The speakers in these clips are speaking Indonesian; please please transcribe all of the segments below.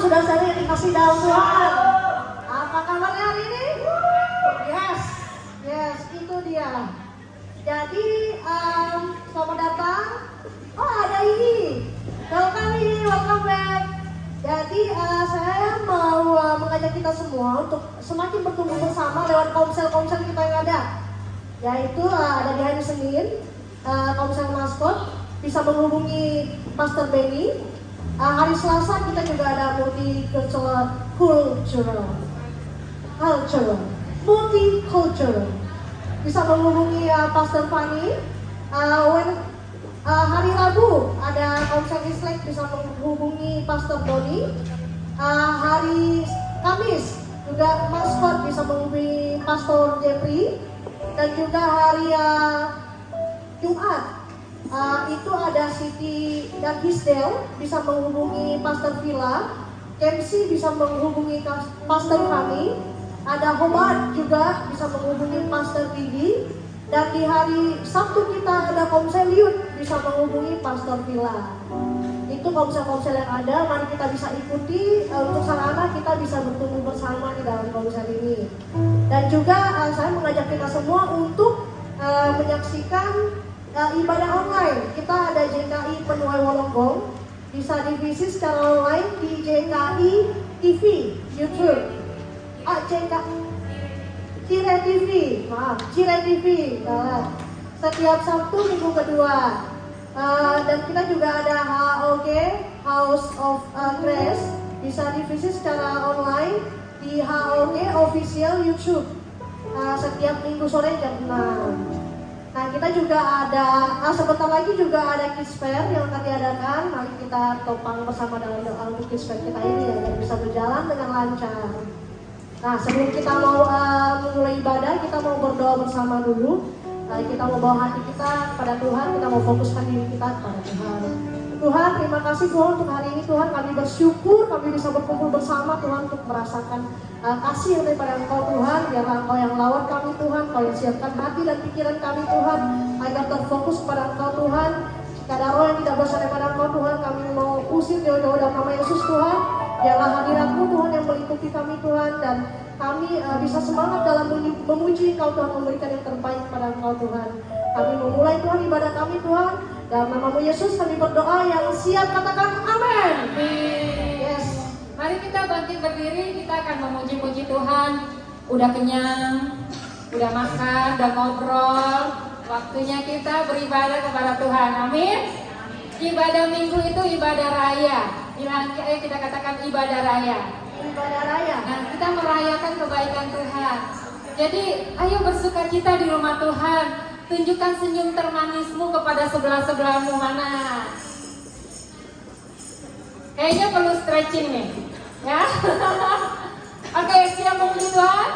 saudara-saudara yang dikasih dalam Tuhan. Apa kabarnya hari ini? Yes, itu dia. Jadi selamat datang. Oh, ada ini. Welcome back. Jadi saya mau mengajak kita semua untuk semakin bertumbuh bersama lewat komsel-komsel kita yang ada. Yaitu ada di hari Senin, komsel maskot bisa menghubungi Pastor Benny. Hari Selasa kita juga ada multicultural, bisa menghubungi Pastor Fanny. Hari Rabu ada komsel Islek bisa menghubungi Pastor Doni. Hari Kamis juga maskot bisa menghubungi Pastor Jeffrey. Dan juga hari Jumat itu ada Siti dan Hisdel bisa menghubungi Pastor Villa. MC bisa menghubungi Pastor Fanny. Ada Hobart juga bisa menghubungi Pastor Didi. Dan di hari Sabtu kita ada komsel youth bisa menghubungi Pastor Villa. Itu komsel-komsel yang ada, mari kita bisa ikuti untuk sarana kita bisa bertumbuh bersama di dalam komsel ini. Dan juga saya mengajak kita semua untuk menyaksikan ibadah online. Kita ada JKI Penuai Wolonggong, bisa divisi secara online di JKI TV YouTube. Cire TV. Setiap Sabtu minggu kedua. Dan kita juga ada HOG, House of Grace, bisa divisi secara online di HOG Official YouTube setiap minggu sore jam 6. Nah kita juga ada, sebentar lagi juga ada Kids Fair yang akan diadakan. Mari kita topang bersama dalam doa untuk Kids Fair kita ini agar bisa berjalan dengan lancar. Nah sebelum kita mau memulai ibadah, kita mau berdoa bersama dulu. Kita mau bawa hati kita kepada Tuhan, kita mau fokuskan diri kita kepada Tuhan. Tuhan, terima kasih Tuhan untuk hari ini Tuhan, kami bersyukur kami bisa berkumpul bersama Tuhan untuk merasakan kasih yang daripada Engkau Tuhan. Biarlah Engkau yang lawat kami Tuhan, Engkau yang siapkan hati dan pikiran kami Tuhan, agar terfokus kepada Engkau Tuhan. Jika ada roh yang tidak berasal daripada Engkau Tuhan, kami mau usir jauh-jauh dalam nama Yesus Tuhan. Biarlah hadirat-Mu Tuhan yang meliputi kami Tuhan, dan kami bisa semangat dalam memuji Engkau Tuhan, memberikan yang terbaik kepada Engkau Tuhan. Kami memulai Tuhan ibadah kami Tuhan, dalam nama Yesus kami berdoa yang siap, katakan amin. Yes. Mari kita bangkit berdiri, kita akan memuji-muji Tuhan. Udah kenyang, udah makan, udah ngobrol. Waktunya kita beribadah kepada Tuhan, amin. Ibadah minggu itu ibadah raya. Kita katakan ibadah raya. Ibadah raya. Nah, kita merayakan kebaikan Tuhan. Jadi, ayo bersukacita di rumah Tuhan. Tunjukkan senyum termanismu kepada sebelah-sebelahmu. Mana? Kayaknya perlu stretching nih, ya. Oke, siap memuji Tuhan?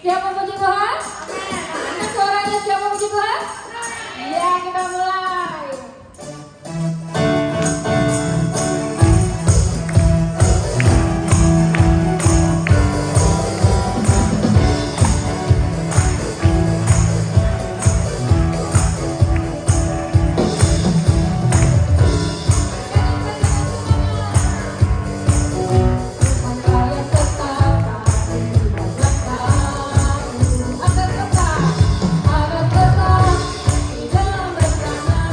Siap memuji Tuhan? Amin. Suaranya siap memuji Tuhan? Iya, kita mulai. Agar tetap di dalam bersama.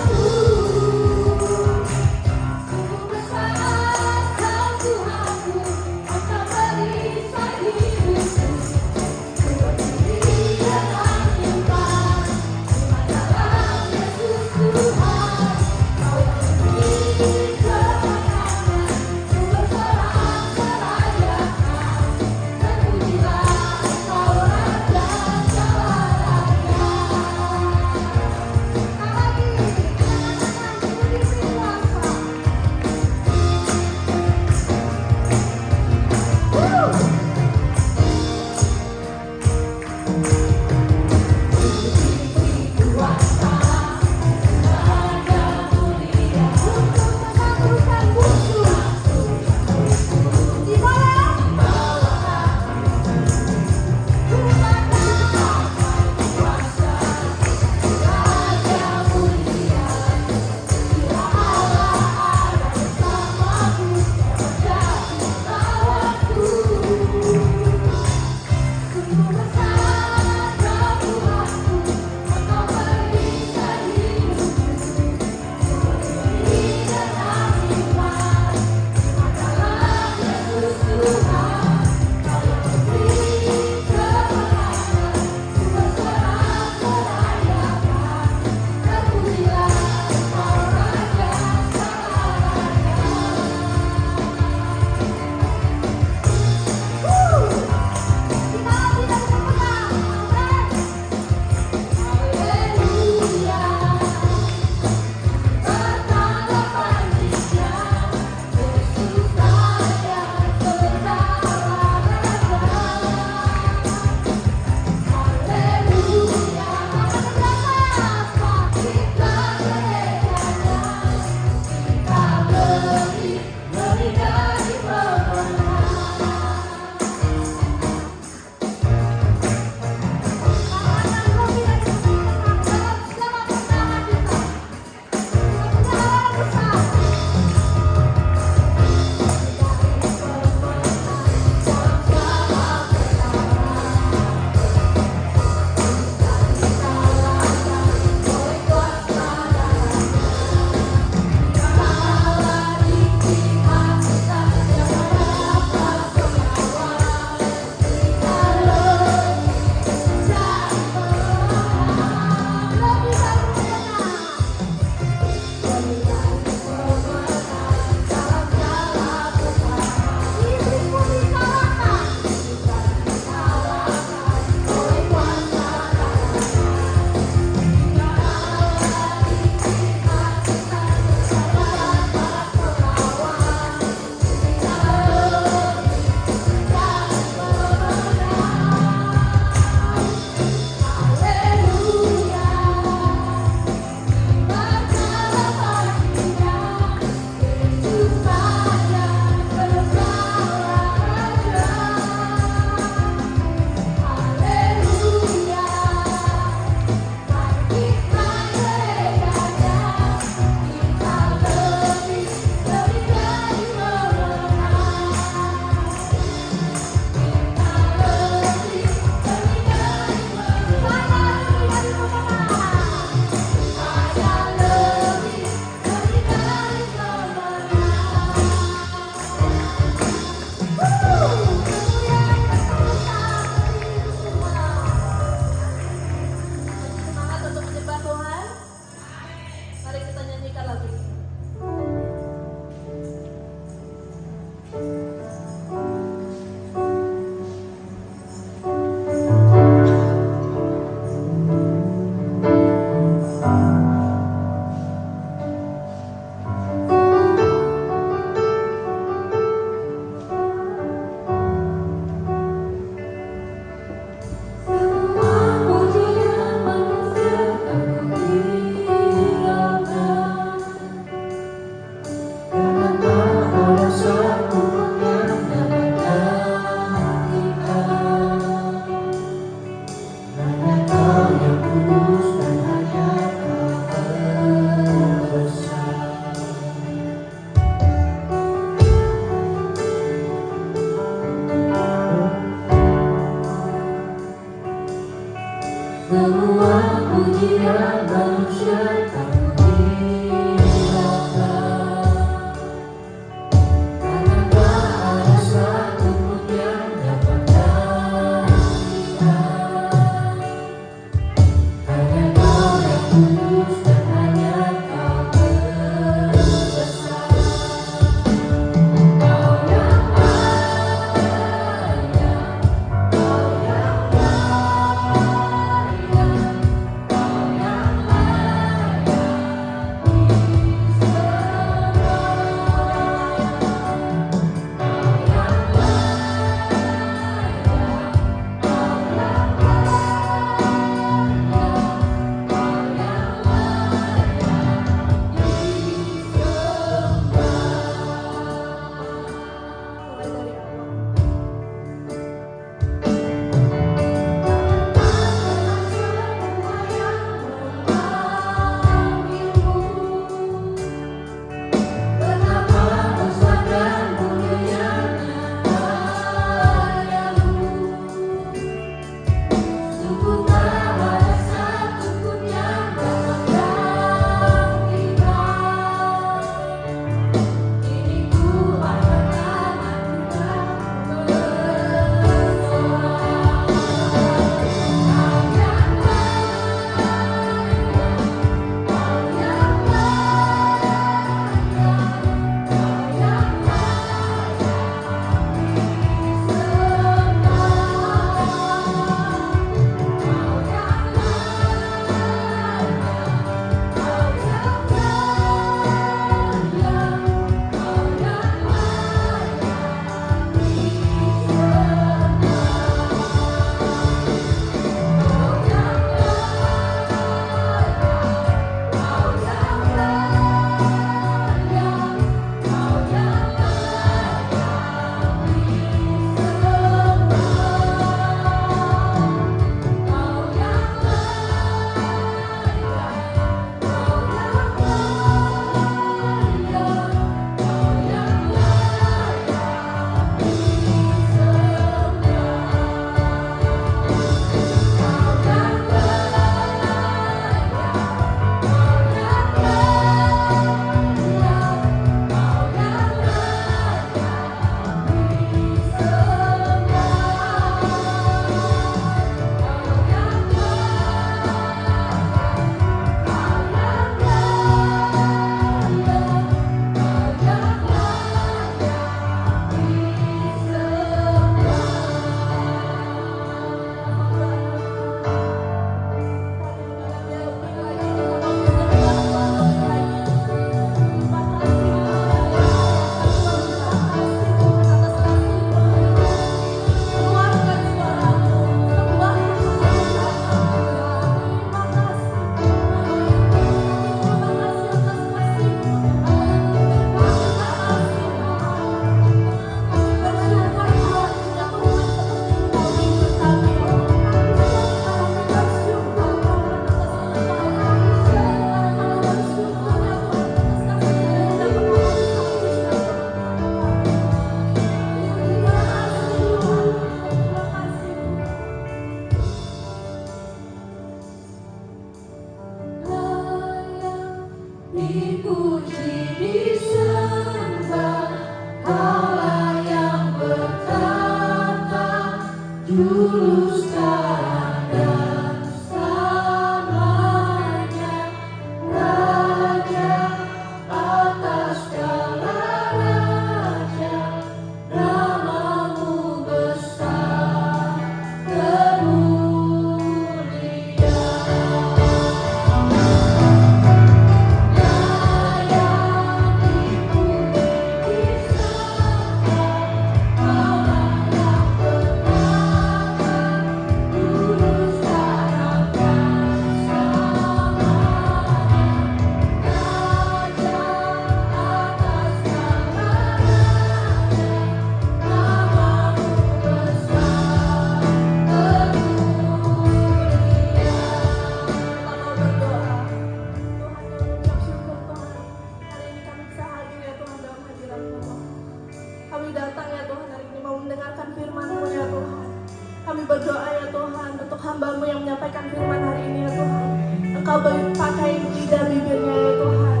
Kau boleh pakai lidah bibirnya ya Tuhan,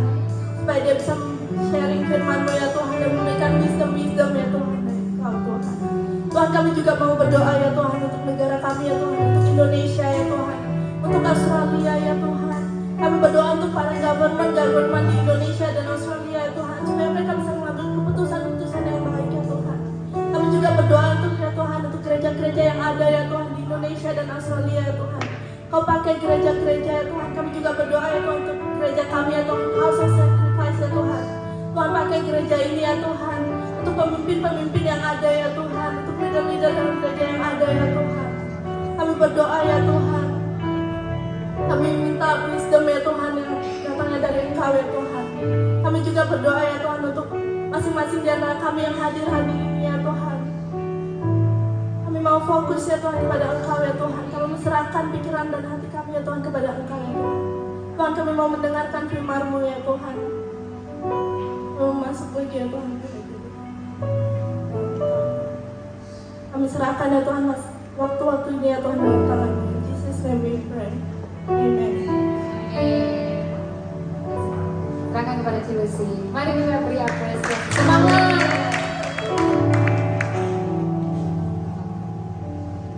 supaya dia bisa sharing firman-Mu ya Tuhan, dan memberikan wisdom ya Tuhan dari Kau Tuhan. Tuhan, kami juga mau berdoa ya Tuhan untuk negara kami ya Tuhan, untuk Indonesia ya Tuhan, untuk Australia ya Tuhan. Kami berdoa untuk para government di Indonesia dan Australia ya Tuhan, supaya mereka bisa mengambil keputusan-keputusan yang baik ya Tuhan. Kami juga berdoa untuk ya Tuhan, untuk gereja-gereja yang ada ya Tuhan di Indonesia dan Australia ya Tuhan. Kau pakai gereja-gereja ya Tuhan. Kami juga berdoa ya Tuhan untuk gereja kami ya Tuhan, House of Sacrifice ya Tuhan. Tuhan, pakai gereja ini ya Tuhan, untuk pemimpin-pemimpin yang ada ya Tuhan, untuk leader-leader dalam gereja yang ada ya Tuhan. Kami berdoa ya Tuhan, kami minta wisdom ya Tuhan yang datangnya dari Engkau ya Tuhan. Kami juga berdoa ya Tuhan untuk masing-masing di antara kami yang hadir hari ini ya Tuhan. Kami mau fokus ya Tuhan kepada Engkau ya Tuhan. Kami serahkan pikiran dan hati kami ya Tuhan kepada Engkau ya Tuhan. Tuhan, kami mau mendengarkan firman-Mu ya Tuhan. Mau masuk lagi ya Tuhan. Kami serahkan ya Tuhan waktu-waktu ini ya Tuhan dalam tangan-Mu. In Jesus name we pray. Amen. Serahkan kepada Cilusi. Mari kita beri apresiasi. Semangat.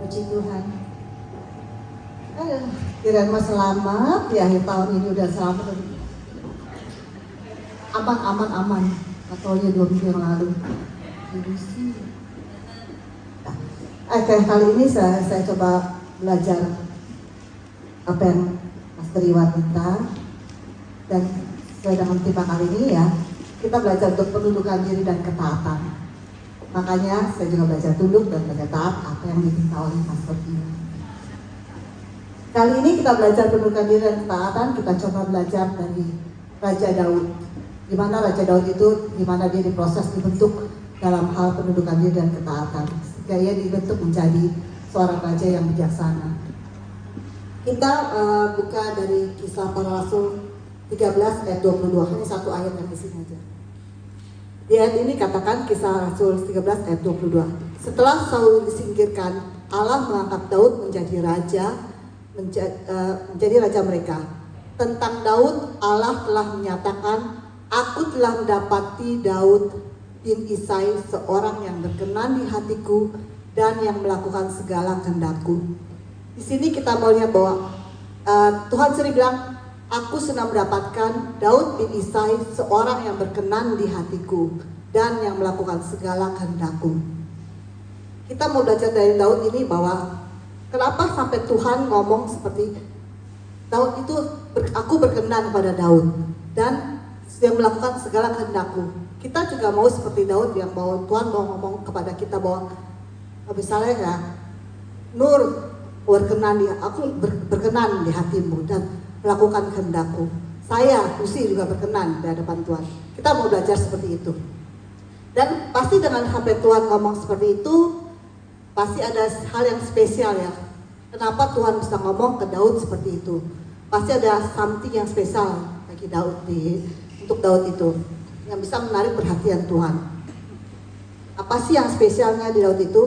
Puji Tuhan. Kirain mas selamat di akhir tahun ini udah selamat. Aman. Katanya 2 minggu yang lalu. Kali ini saya coba belajar apa yang Pastor Iwan minta, dan sesuai dengan tema kali ini ya, kita belajar untuk penundukan diri dan ketaatan. Makanya saya juga belajar tunduk dan belajar taat apa yang diminta oleh Pastor Iwan. Kali ini kita belajar penundukan diri dan ketaatan. Kita coba belajar dari Raja Daud. Di mana Raja Daud itu, di mana dia diproses, dibentuk dalam hal penundukan diri dan ketaatan, sehingga ia dibentuk menjadi seorang raja yang bijaksana. Kita buka dari Kisah Para Rasul 13 ayat 22, hanya satu ayat yang di sini aja. Di ayat ini katakan, Kisah Rasul 13 ayat 22. Setelah Saul disingkirkan, Allah mengangkat Daud menjadi raja mereka. Tentang Daud, Allah telah menyatakan, aku telah mendapati Daud bin Isai seorang yang berkenan di hatiku dan yang melakukan segala kehendakku. Di sini kita mau lihat bahwa Tuhan sering bilang, aku senang mendapatkan Daud bin Isai seorang yang berkenan di hatiku dan yang melakukan segala kehendakku. Kita mau belajar dari Daud ini bahwa kenapa sampai Tuhan ngomong seperti Daud itu, aku berkenan kepada Daud dan yang melakukan segala kehendakku. Kita juga mau seperti Daud yang mau Tuhan mau ngomong kepada kita bahwa misalnya ya, Nur aku berkenan di hatimu dan melakukan kehendakku. Saya, Lucy juga berkenan di hadapan Tuhan. Kita mau belajar seperti itu. Dan pasti dengan sampai Tuhan ngomong seperti itu, pasti ada hal yang spesial ya. Kenapa Tuhan bisa ngomong ke Daud seperti itu? Pasti ada something yang spesial bagi Daud untuk Daud itu, yang bisa menarik perhatian Tuhan. Apa sih yang spesialnya di Daud itu?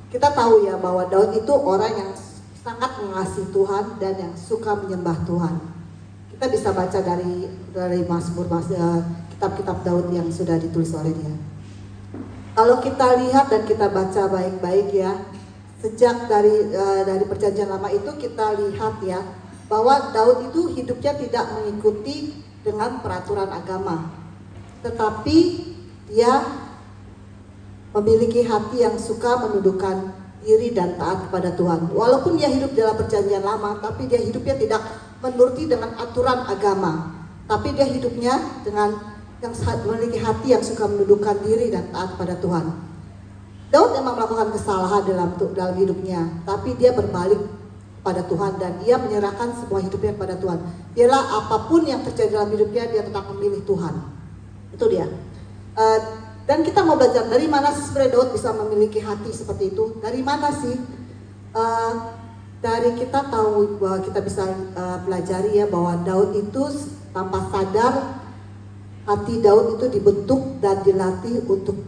Kita tahu ya bahwa Daud itu orang yang sangat mengasihi Tuhan dan yang suka menyembah Tuhan. Kita bisa baca dari Mazmur, kitab-kitab Daud yang sudah ditulis oleh dia. Kalau kita lihat dan kita baca baik-baik ya, sejak dari perjanjian lama itu kita lihat ya, bahwa Daud itu hidupnya tidak mengikuti dengan peraturan agama, tetapi dia memiliki hati yang suka menundukkan diri dan taat kepada Tuhan. Walaupun dia hidup dalam perjanjian lama, tapi dia hidupnya tidak menuruti dengan aturan agama, tapi dia hidupnya dengan yang memiliki hati yang suka menundukkan diri dan taat kepada Tuhan. Daud memang melakukan kesalahan dalam hidupnya, tapi dia berbalik pada Tuhan dan dia menyerahkan semua hidupnya kepada Tuhan. Dialah apapun yang terjadi dalam hidupnya, dia tetap memilih Tuhan. Itu dia. Dan kita mau belajar dari mana sih sebenarnya Daud bisa memiliki hati seperti itu? Dari mana sih? Dari kita tahu bahwa kita bisa pelajari ya bahwa Daud itu tanpa sadar, hati Daud itu dibentuk dan dilatih untuk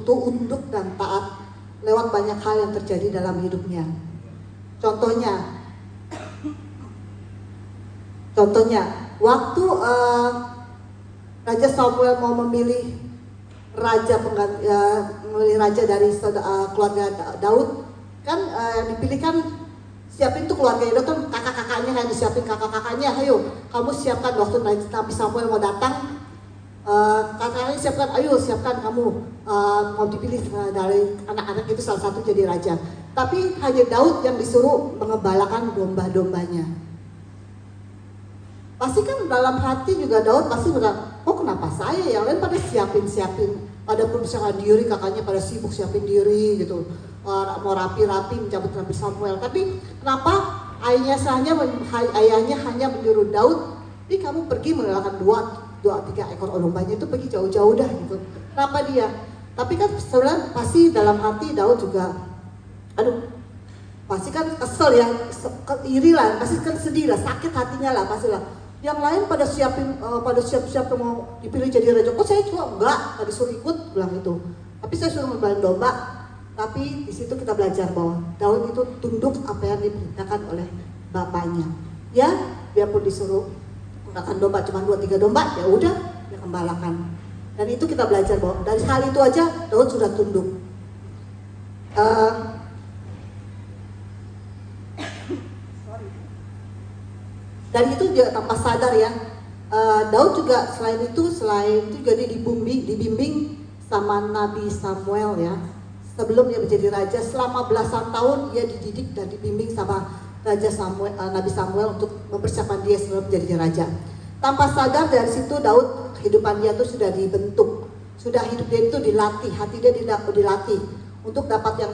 tunduk dan taat lewat banyak hal yang terjadi dalam hidupnya. Contohnya, Contohnya, waktu Raja Samuel mau memilih memilih raja dari keluarga Daud, kan dipilihkan siapin tuh keluarga Daud kan kakak-kakaknya, kayak disiapin kakak-kakaknya, ayo kamu siapkan waktu Nabi Samuel mau datang, kakaknya siapkan, ayo siapkan kamu mau dipilih dari anak-anak itu salah satu jadi raja. Tapi hanya Daud yang disuruh mengembalakan domba-dombanya. Pasti kan dalam hati juga Daud pasti bilang, oh kenapa saya, yang lain pada siapin, ada persiapan diri, kakaknya pada sibuk siapin diri gitu, mau rapi-rapi mencabut Nabi Samuel. Tapi kenapa ayahnya hanya menyuruh Daud, ini kamu pergi mengalahkan dua tiga ekor dombanya itu, pergi jauh-jauh dah gitu. Kenapa dia? Tapi kan sebenarnya pasti dalam hati Daud juga, aduh pasti kan kesel ya, iri lah, pasti kan sedih lah, sakit hatinya lah pasti lah. Yang lain pada siap-siap mau dipilih jadi raja, kok saya cuma enggak disuruh ikut, bilang itu. Tapi saya suruh membalin domba. Tapi di situ kita belajar bahwa Daud itu tunduk apa yang diperintahkan oleh bapaknya. Ya, biarpun disuruh menggunakan domba cuma 2-3 domba, ya udah dia gembalakan. Dan itu kita belajar bahwa dari hal itu aja Daud sudah tunduk. Dan itu juga tanpa sadar ya, Daud juga selain itu juga dia dibimbing sama Nabi Samuel ya. Sebelum dia menjadi raja, selama belasan tahun dia dididik dan dibimbing sama Nabi Samuel untuk mempersiapkan dia sebelum menjadi raja. Tanpa sadar dari situ Daud, kehidupan dia itu sudah dibentuk, sudah hidup dia itu dilatih, hati dia dilatih untuk dapat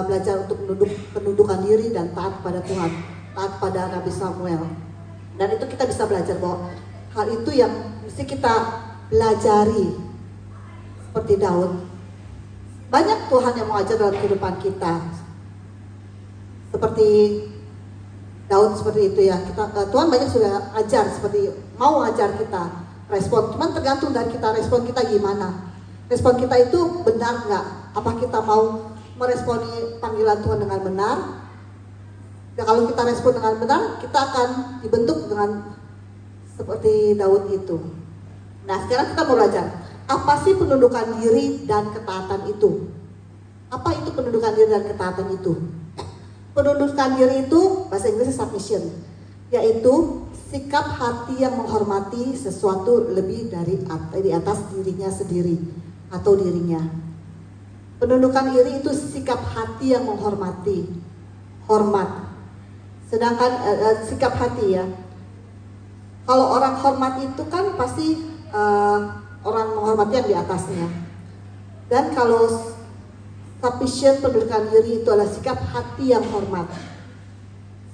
belajar untuk penundukan diri dan taat pada Tuhan, taat pada Nabi Samuel. Dan itu kita bisa belajar bahwa hal itu yang mesti kita pelajari seperti Daud. Banyak Tuhan yang mengajar dalam kehidupan kita, seperti Daud seperti itu ya. Tuhan banyak sudah ajar, seperti mau ajar kita respon. Cuman tergantung dari kita, respon kita gimana. Respon kita itu benar nggak? Apa kita mau meresponi panggilan Tuhan dengan benar? Ya, kalau kita respon dengan benar, kita akan dibentuk dengan seperti Daud itu. Nah, sekarang kita mau belajar. Apa sih penundukan diri dan ketaatan itu? Apa itu penundukan diri dan ketaatan itu? Penundukan diri itu bahasa Inggrisnya submission, yaitu sikap hati yang menghormati sesuatu lebih di atas dirinya sendiri atau dirinya. Penundukan diri itu sikap hati yang menghormati, hormat. Sedangkan sikap hati ya, kalau orang hormat itu kan pasti orang menghormati yang di atasnya. Dan kalau submission, penundukan diri itu adalah sikap hati yang hormat.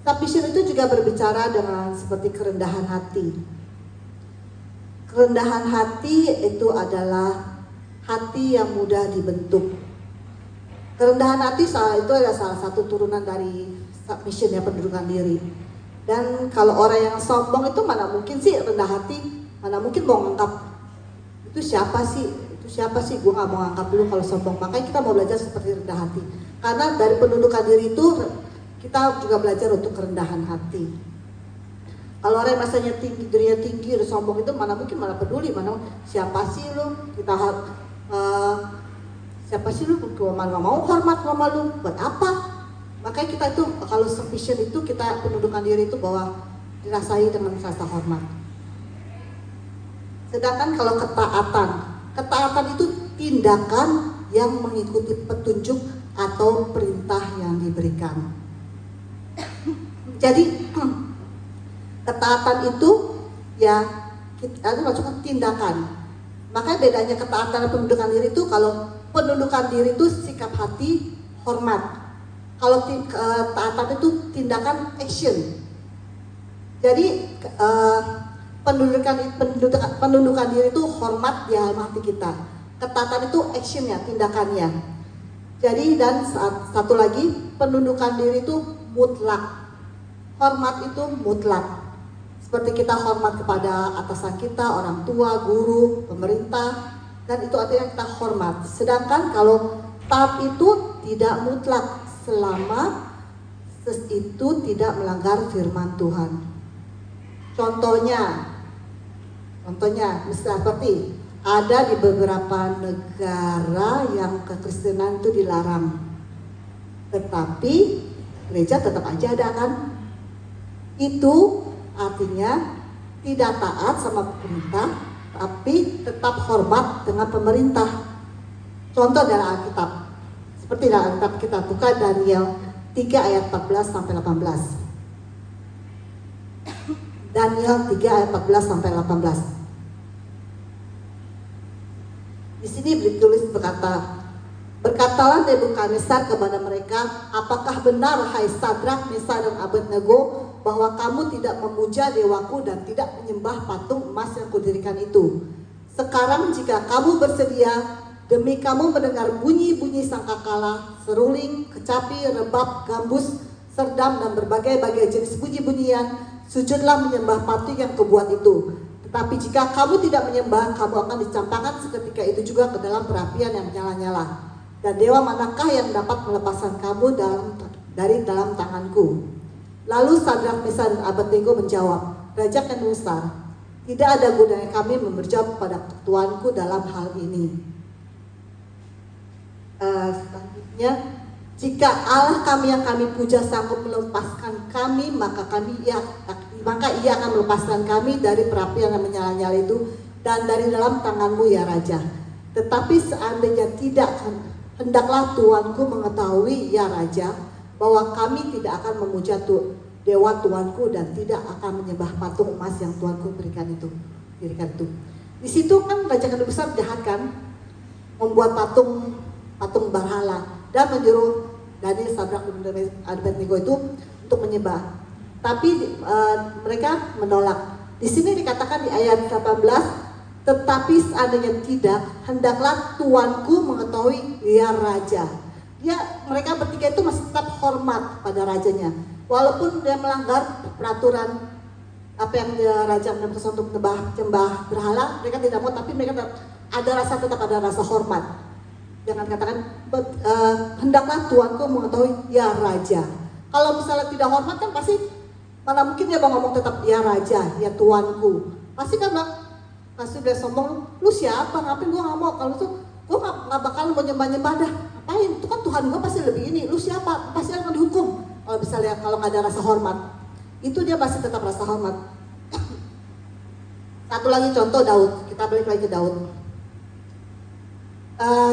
Submission itu juga berbicara dengan seperti kerendahan hati. Kerendahan hati itu adalah hati yang mudah dibentuk. Kerendahan hati itu adalah salah satu turunan dari submission ya, penundukan diri. Dan kalau orang yang sombong itu mana mungkin sih rendah hati, mana mungkin mau ngangkat itu siapa sih, gue gak mau angkat dulu kalau sombong. Makanya kita mau belajar seperti rendah hati, karena dari penundukan diri itu kita juga belajar untuk kerendahan hati. Kalau orang masanya tinggi, dirinya tinggi, udah sombong itu mana mungkin, malah peduli, mana siapa sih lu, siapa sih lu, mana mau hormat sama lu, buat apa? Makanya kita itu kalau submission itu, kita penundukan diri itu bahwa dirasai dengan rasa hormat. Sedangkan kalau ketaatan itu tindakan yang mengikuti petunjuk atau perintah yang diberikan. Jadi ketaatan itu ya kita masukkan tindakan. Makanya bedanya ketaatan dan penundukan diri itu, kalau penundukan diri itu sikap hati, hormat. Kalau ketaatan itu tindakan, action. Jadi penundukan diri itu hormat di dalam hati kita. Ketaatan itu actionnya, tindakannya. Jadi dan satu lagi, penundukan diri itu mutlak. Hormat itu mutlak. Seperti kita hormat kepada atasan kita, orang tua, guru, pemerintah, dan itu artinya kita hormat. Sedangkan kalau taat itu tidak mutlak selama itu tidak melanggar firman Tuhan. Contohnya seperti ada di beberapa negara yang kekristenan itu dilarang, tetapi gereja tetap aja ada kan? Itu artinya tidak taat sama pemerintah, tapi tetap hormat dengan pemerintah. Contoh dalam Alkitab, seperti dalam Alkitab kita buka Daniel 3 ayat 14 sampai 18. Daniel 3 ayat 14 sampai 18. Di sini ditulis berkatalah Nebukadnezar kepada mereka, apakah benar hai Sadrak, Mesar dan Abednego bahwa kamu tidak memuja dewaku dan tidak menyembah patung emas yang kudirikan itu? Sekarang jika kamu bersedia, demi kamu mendengar bunyi-bunyi sangkakala, seruling, kecapi, rebab, gambus, serdam dan berbagai-bagai jenis bunyi-bunyian, sujudlah menyembah patung yang kebuat itu. Tetapi jika kamu tidak menyembah, kamu akan dicampakkan seketika itu juga ke dalam perapian yang menyala-nyala. Dan dewa manakah yang dapat melepaskan kamu dari dalam tanganku? Lalu Sadrak, Mesar dan Abednego menjawab, Raja Nebukadnezar, tidak ada gunanya kami memberjawab kepada tuanku dalam hal ini. Selanjutnya, jika Allah kami yang kami puja sanggup melepaskan kami, maka ia akan melepaskan kami dari perapian yang menyala-nyala itu dan dari dalam tanganmu ya Raja. Tetapi seandainya tidak, hendaklah tuanku mengetahui ya Raja, bahwa kami tidak akan memuja dewa tuanku dan tidak akan menyembah patung emas yang tuanku dirikan itu. Di situ kan Raja Nebukadnezar jahat kan, membuat patung berhala dan menyuruh Daniel, Sadrak dan Abednego itu untuk menyembah. Tapi mereka menolak. Di sini dikatakan di ayat 18, tetapi seandainya tidak, hendaklah tuanku mengetahui ya Raja. Mereka bertiga itu masih tetap hormat pada rajanya, walaupun dia melanggar peraturan apa yang Raja menemukan untuk menyembah berhala. Mereka tidak mau, tapi mereka tetap ada rasa hormat. Jangan katakan hendaklah tuanku mengetahui ya Raja. Kalau misalnya tidak hormat kan pasti, mana mungkin dia mau ngomong tetap ya Raja, ya tuanku. Pasti kan pasti dia sombong, lu siapa? Ngapain gua nggak mau? Kalau itu gua nggak bakal mau nyembah dah. Ngapain? Itu kan Tuhan gua pasti lebih ini. Lu siapa? Pasti akan dihukum. Kalau misalnya kalau nggak ada rasa hormat, itu dia pasti tetap rasa hormat. Satu lagi contoh Daud. Kita balik lagi ke Daud.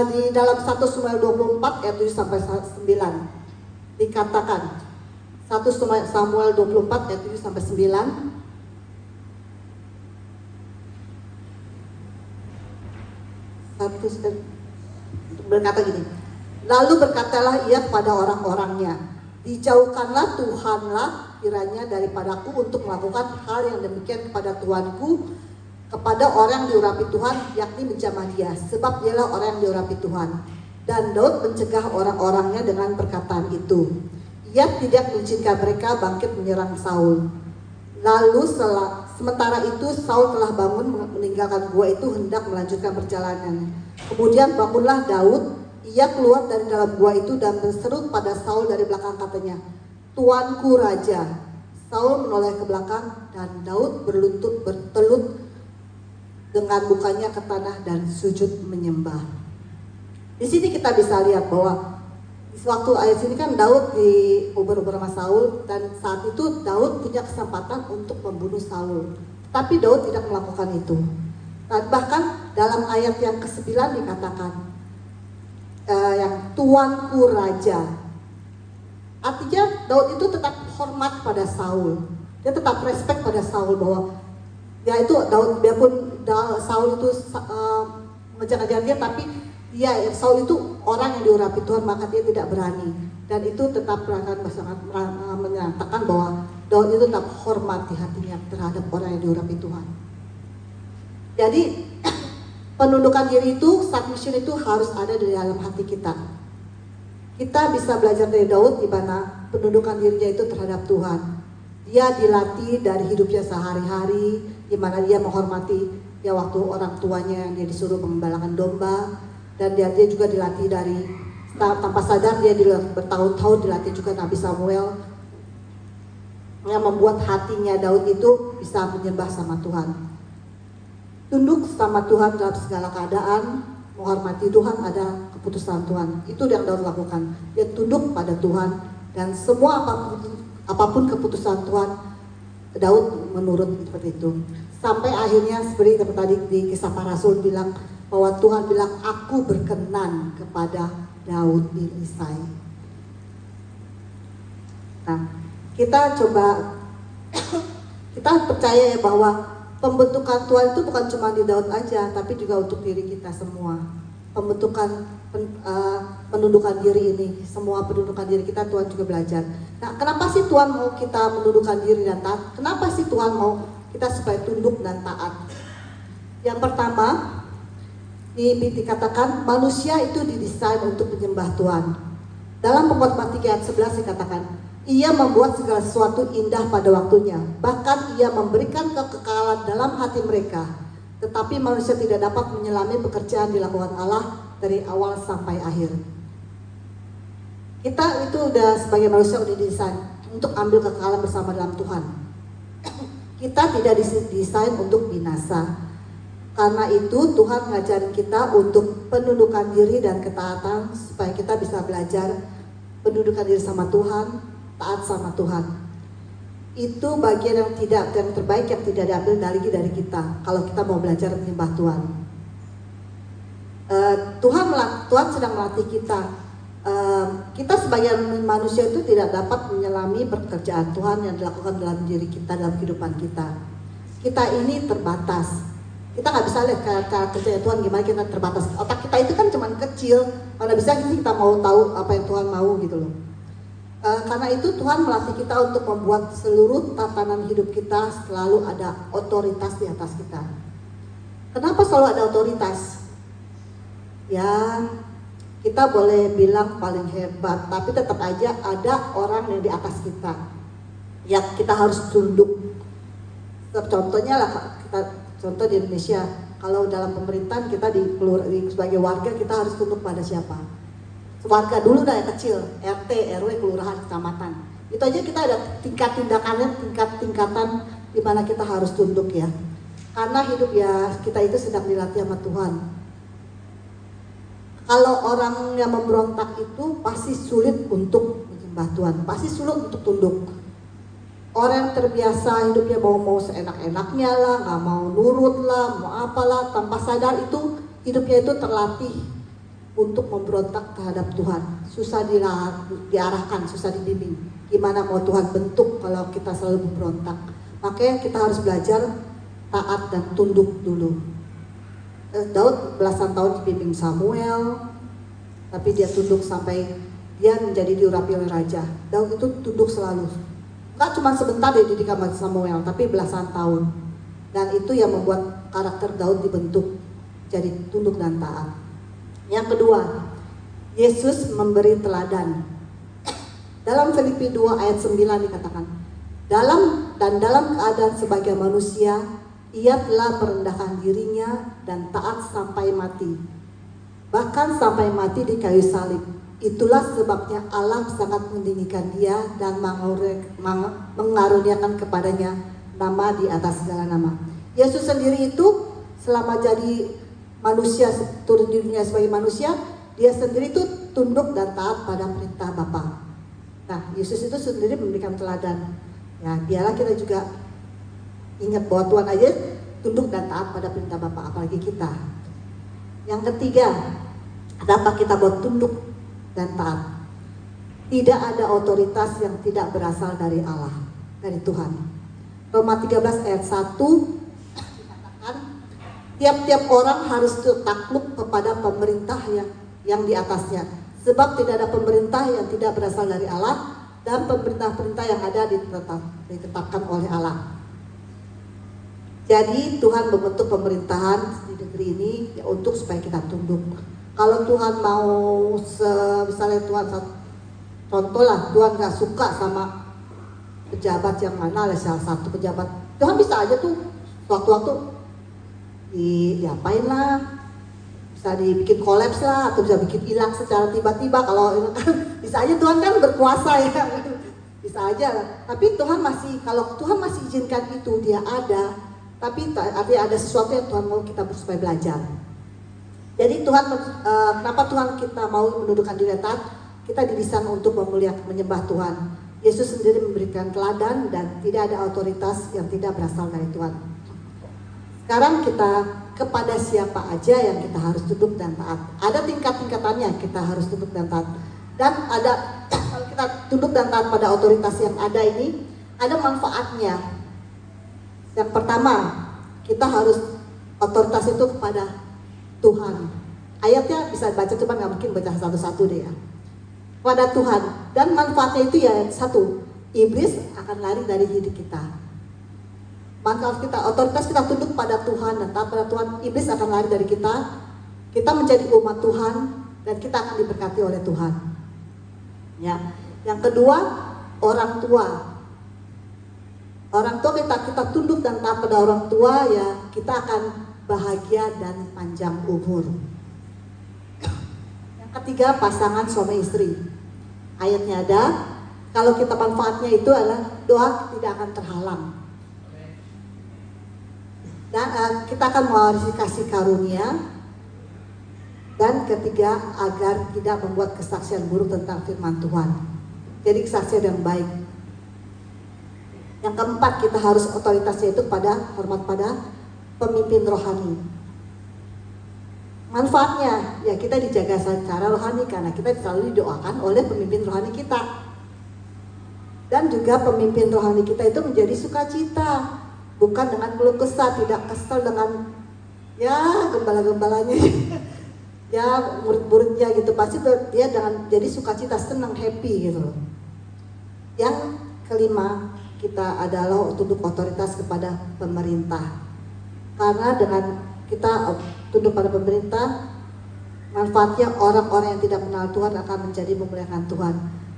Di dalam 1 Samuel 24 ayat 7 sampai 9 dikatakan, 1 Samuel 24 ayat 7 sampai 9. Berkata gini, lalu berkatalah ia kepada orang-orangnya, dijauhkanlah Tuhanlah kiranya daripadaku untuk melakukan hal yang demikian kepada tuanku, kepada orang yang diurapi Tuhan, yakni menjamah dia, sebab dialah orang yang diurapi Tuhan. Dan Daud mencegah orang-orangnya dengan perkataan itu. Ia tidak mengizinkan mereka bangkit menyerang Saul. Lalu sementara itu Saul telah bangun meninggalkan gua itu hendak melanjutkan perjalanan. Kemudian bangunlah Daud, ia keluar dari dalam gua itu dan berseru pada Saul dari belakang, katanya, Tuanku Raja. Saul menoleh ke belakang dan Daud bertelut dengan mukanya ke tanah dan sujud menyembah. Di sini kita bisa lihat bahwa di waktu ayat sini kan Daud diuber-uber sama Saul, dan saat itu Daud punya kesempatan untuk membunuh Saul, tapi Daud tidak melakukan itu. Dan bahkan dalam ayat yang ke-9 dikatakan yang Tuanku Raja. Artinya Daud itu tetap hormat pada Saul, dia tetap respect pada Saul, bahwa ya itu Daud, biarpun Saul itu mengejar-ngejar dia, tapi Saul itu orang yang diurapi Tuhan, maka dia tidak berani. Dan itu tetap akan sangat menyatakan bahwa Daud itu tetap hormat di hatinya terhadap orang yang diurapi Tuhan. Jadi penundukan diri itu, submission itu harus ada di dalam hati kita. Kita bisa belajar dari Daud di mana penundukan dirinya itu terhadap Tuhan. Dia dilatih dari hidupnya sehari-hari, di mana dia menghormati ya waktu orang tuanya yang dia disuruh mengembalakan domba, dan dia juga dilatih dari tanpa sadar dia bertahun-tahun dilatih juga Nabi Samuel. yang membuat hatinya Daud itu bisa menyembah sama Tuhan. Tunduk sama Tuhan dalam segala keadaan, menghormati Tuhan, ada keputusan Tuhan. Itu yang Daud lakukan. Dia tunduk pada Tuhan dan semua apapun keputusan Tuhan, Daud menurut seperti itu. Sampai akhirnya seperti tadi di Kisah Para Rasul bilang bahwa Tuhan bilang, aku berkenan kepada Daud bin Isai. Nah, kita coba kita percaya ya bahwa pembentukan Tuhan itu bukan cuma di Daud aja, tapi juga untuk diri kita semua. Pembentukan penundukan diri ini, semua penundukan diri kita Tuhan juga belajar. Nah, kenapa sih Tuhan mau kita menundukkan diri dan taat? Kenapa sih Tuhan mau kita supaya tunduk dan taat? Yang pertama, dikatakan manusia itu didesain untuk menyembah Tuhan. Dalam Pengkhotbah 3 ayat 11 dikatakan, ia membuat segala sesuatu indah pada waktunya, bahkan ia memberikan kekekalan dalam hati mereka. Tetapi manusia tidak dapat menyelami pekerjaan dilakukan Allah dari awal sampai akhir. Kita itu udah sebagai manusia udah didesain untuk ambil kekekalan bersama dalam Tuhan. Kita tidak didesain untuk binasa. Karena itu Tuhan ngajarin kita untuk penundukan diri dan ketaatan supaya kita bisa belajar penundukan diri sama Tuhan, taat sama Tuhan. Itu bagian yang terbaik yang tidak diambil dari kita kalau kita mau belajar menyembah Tuhan. Tuhan sedang melatih kita. Kita sebagai manusia itu tidak dapat menyelami pekerjaan Tuhan yang dilakukan dalam diri kita, dalam kehidupan kita. Kita ini terbatas. Kita nggak bisa lihat cara kerja Tuhan gimana, kita terbatas. Otak kita itu kan cuma kecil, mana bisa kita mau tahu apa yang Tuhan mau gitu loh. Karena itu Tuhan melatih kita untuk membuat seluruh tatanan hidup kita selalu ada otoritas di atas kita. Kenapa selalu ada otoritas? Ya, kita boleh bilang paling hebat, tapi tetap aja ada orang yang di atas kita yang kita harus tunduk. Contohnya lah, contoh di Indonesia, kalau dalam pemerintahan kita sebagai warga kita harus tunduk pada siapa? Warga dulu dah yang kecil, RT, RW, kelurahan, kecamatan. Itu aja kita ada tingkat tindakannya, tingkatan di mana kita harus tunduk ya. Karena hidup ya kita itu sedang dilatih sama Tuhan. Kalau orang yang memberontak itu pasti sulit untuk menyembah Tuhan, pasti sulit untuk tunduk. Orang yang terbiasa hidupnya mau seenak-enaknya lah, nggak mau nurut lah, mau apalah, tanpa sadar itu hidupnya itu terlatih untuk memberontak terhadap Tuhan. Susah diarahkan, susah dibimbing. Gimana mau Tuhan bentuk kalau kita selalu memberontak? Makanya kita harus belajar taat dan tunduk dulu. Daud belasan tahun dibimbing Samuel, tapi dia tunduk sampai dia menjadi diurapi oleh raja. Daud itu tunduk selalu. Gak cuma sebentar dia dididik sama Samuel, tapi belasan tahun. Dan itu yang membuat karakter Daud dibentuk jadi tunduk dan taat. Yang kedua, Yesus memberi teladan. Dalam Filipi 2 ayat 9 dikatakan, dalam keadaan sebagai manusia, ia telah merendahkan dirinya dan taat sampai mati. Bahkan sampai mati di kayu salib. Itulah sebabnya Allah sangat meninggikan dia dan mengaruniakan kepadanya nama di atas segala nama. Yesus sendiri itu selama jadi manusia, turun di dunia sebagai manusia, dia sendiri itu tunduk dan taat pada perintah Bapa. Nah, Yesus itu sendiri memberikan teladan. Ya, biarlah kita juga ingat bahwa Tuhan aja tunduk dan taat pada perintah Bapa, apalagi kita. Yang ketiga, kenapa kita buat tunduk dan taat? Tidak ada otoritas yang tidak berasal dari Allah, dari Tuhan. Roma 13 ayat 1 tiap-tiap orang harus takluk kepada pemerintah yang di atasnya. Sebab tidak ada pemerintah yang tidak berasal dari Allah, dan pemerintah-pemerintah yang ada ditetapkan oleh Allah. Jadi Tuhan membentuk pemerintahan di negeri ini ya, untuk supaya kita tunduk. Kalau Tuhan mau, misalnya Tuhan, contoh lah, Tuhan gak suka sama pejabat yang mana, lah salah satu pejabat, Tuhan bisa aja tuh waktu-waktu diapain lah, bisa dibikin kolaps lah, atau bisa bikin hilang secara tiba-tiba. Kalau bisa aja Tuhan kan berkuasa ya. bisa aja lah. Tapi Tuhan masih, kalau Tuhan masih izinkan itu, dia ada. Tapi artinya ada sesuatu yang Tuhan mau kita supaya belajar. Jadi Tuhan, kenapa Tuhan kita mau menundukkan diri taat? Kita didesain untuk menyembah Tuhan. Yesus sendiri memberikan teladan dan tidak ada otoritas yang tidak berasal dari Tuhan. Sekarang kita kepada siapa aja yang kita harus tunduk dan taat. Ada tingkat-tingkatannya kita harus tunduk dan taat. Dan ada, kalau kita tunduk dan taat pada otoritas yang ada ini, ada manfaatnya. Yang pertama, kita harus otoritas itu kepada Tuhan. Ayatnya bisa baca, coba nggak mungkin baca satu-satu deh ya. Kepada Tuhan. Dan manfaatnya itu ya satu, iblis akan lari dari hidup kita. Maka kita, otoritas kita tunduk pada Tuhan dan taat pada Tuhan, iblis akan lari dari kita. Kita menjadi umat Tuhan dan kita akan diberkati oleh Tuhan. Ya. Yang kedua, orang tua. Orang tua kita tunduk dan taat pada orang tua, ya kita akan bahagia dan panjang umur. Yang ketiga, pasangan suami istri. Ayatnya ada, kalau kita manfaatnya itu adalah doa tidak akan terhalang. Dan kita akan mewarisi kasih karunia. Dan ketiga, agar tidak membuat kesaksian buruk tentang firman Tuhan. Jadi kesaksian yang baik. Yang keempat, kita harus otoritasnya itu pada hormat pada pemimpin rohani. Manfaatnya, ya kita dijaga secara rohani karena kita selalu didoakan oleh pemimpin rohani kita. Dan juga pemimpin rohani kita itu menjadi sukacita, bukan dengan keluh kesah, tidak kesal dengan ya gembala-gembalanya, ya murid-muridnya gitu. Pasti dia dengan jadi sukacita, senang, happy gitu loh. Yang kelima, kita adalah tunduk otoritas kepada pemerintah. Karena dengan kita tunduk pada pemerintah, manfaatnya orang-orang yang tidak mengenal Tuhan akan menjadi memuliakan Tuhan,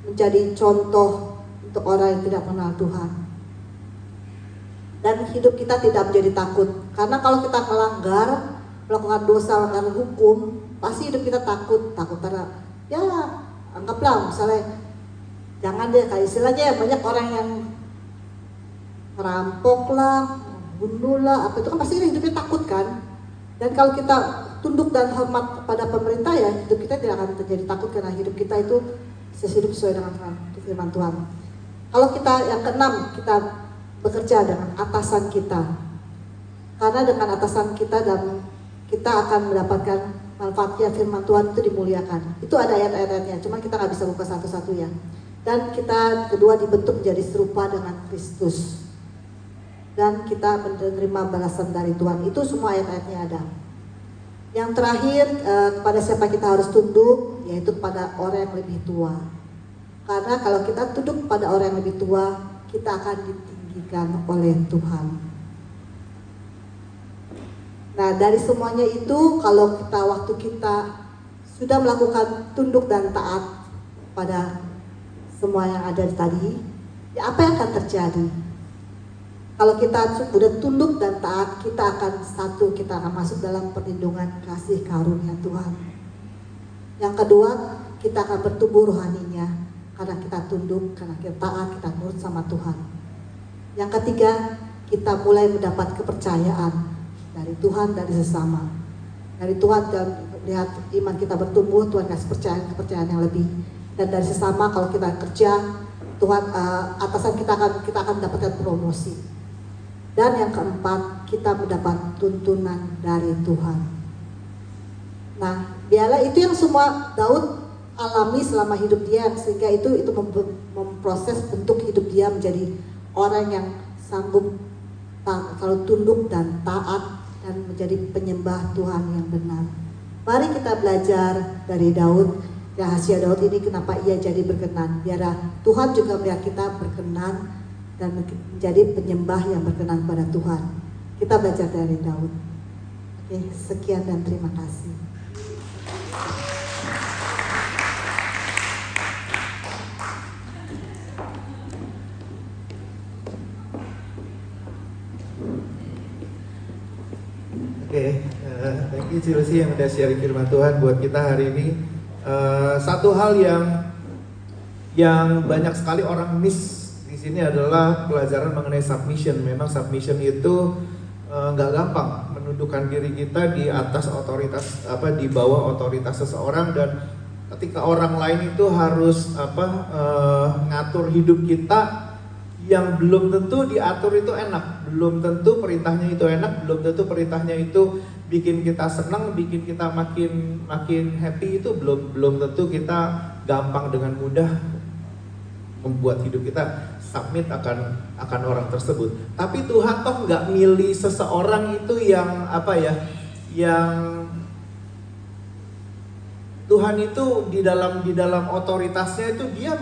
menjadi contoh untuk orang yang tidak mengenal Tuhan. Dan hidup kita tidak menjadi takut. Karena kalau kita melanggar, melakukan dosa, melanggar hukum, pasti hidup kita takut karena ya anggaplah misalnya, jangan deh kayak istilahnya banyak orang yang merampok lah, bunuh lah, apa itu kan pasti hidupnya takut kan. Dan kalau kita tunduk dan hormat pada pemerintah, ya hidup kita tidak akan terjadi takut karena hidup kita itu sehidup sesuai dengan firman Tuhan. Kalau kita yang keenam, kita bekerja dengan atasan kita. Karena dengan atasan kita dan kita akan mendapatkan manfaatnya firman Tuhan itu dimuliakan. Itu ada ayat-ayatnya, cuma kita nggak bisa buka satu-satu ya. Dan kita kedua dibentuk menjadi serupa dengan Kristus. Dan kita menerima balasan dari Tuhan. Itu semua ayat-ayatnya ada. Yang terakhir, kepada siapa kita harus tunduk, yaitu kepada orang yang lebih tua. Karena kalau kita tunduk pada orang yang lebih tua, kita akan ditinggikan oleh Tuhan. Nah, dari semuanya itu, kalau waktu kita sudah melakukan tunduk dan taat pada semua yang ada tadi, ya apa yang akan terjadi? Kalau kita sudah tunduk dan taat, kita akan masuk dalam perlindungan kasih karunia Tuhan. Yang kedua, kita akan bertumbuh rohaninya karena kita tunduk, karena kita taat, kita nurut sama Tuhan. Yang ketiga, kita mulai mendapat kepercayaan dari Tuhan, dari sesama. Dari Tuhan, dan lihat iman kita bertumbuh, Tuhan kasih kepercayaan yang lebih. Dan dari sesama, kalau kita kerja, Tuhan atasan kita akan mendapatkan promosi. Dan yang keempat, kita mendapat tuntunan dari Tuhan. Nah, biarlah itu yang semua Daud alami selama hidup dia, sehingga itu memproses bentuk hidup dia menjadi orang yang sanggup selalu tunduk dan taat dan menjadi penyembah Tuhan yang benar. Mari kita belajar dari Daud, rahasia Daud ini kenapa ia jadi berkenan. Biarlah Tuhan juga melihat kita berkenan dan menjadi penyembah yang berkenan pada Tuhan. Kita belajar dari Daud. Oke, sekian dan terima kasih. Oke, thank you Chelsea yang udah sharing firman Tuhan buat kita hari ini. Satu hal yang yang banyak sekali orang miss di sini adalah pelajaran mengenai submission. Memang submission itu nggak gampang, menundukkan diri kita di atas otoritas di bawah otoritas seseorang, dan ketika orang lain itu harus ngatur hidup kita yang belum tentu diatur itu enak, belum tentu perintahnya itu enak, belum tentu perintahnya itu bikin kita senang, bikin kita makin happy, itu belum tentu kita gampang dengan mudah membuat hidup kita submit akan orang tersebut. Tapi Tuhan toh nggak milih seseorang itu yang yang Tuhan itu di dalam otoritasnya itu dia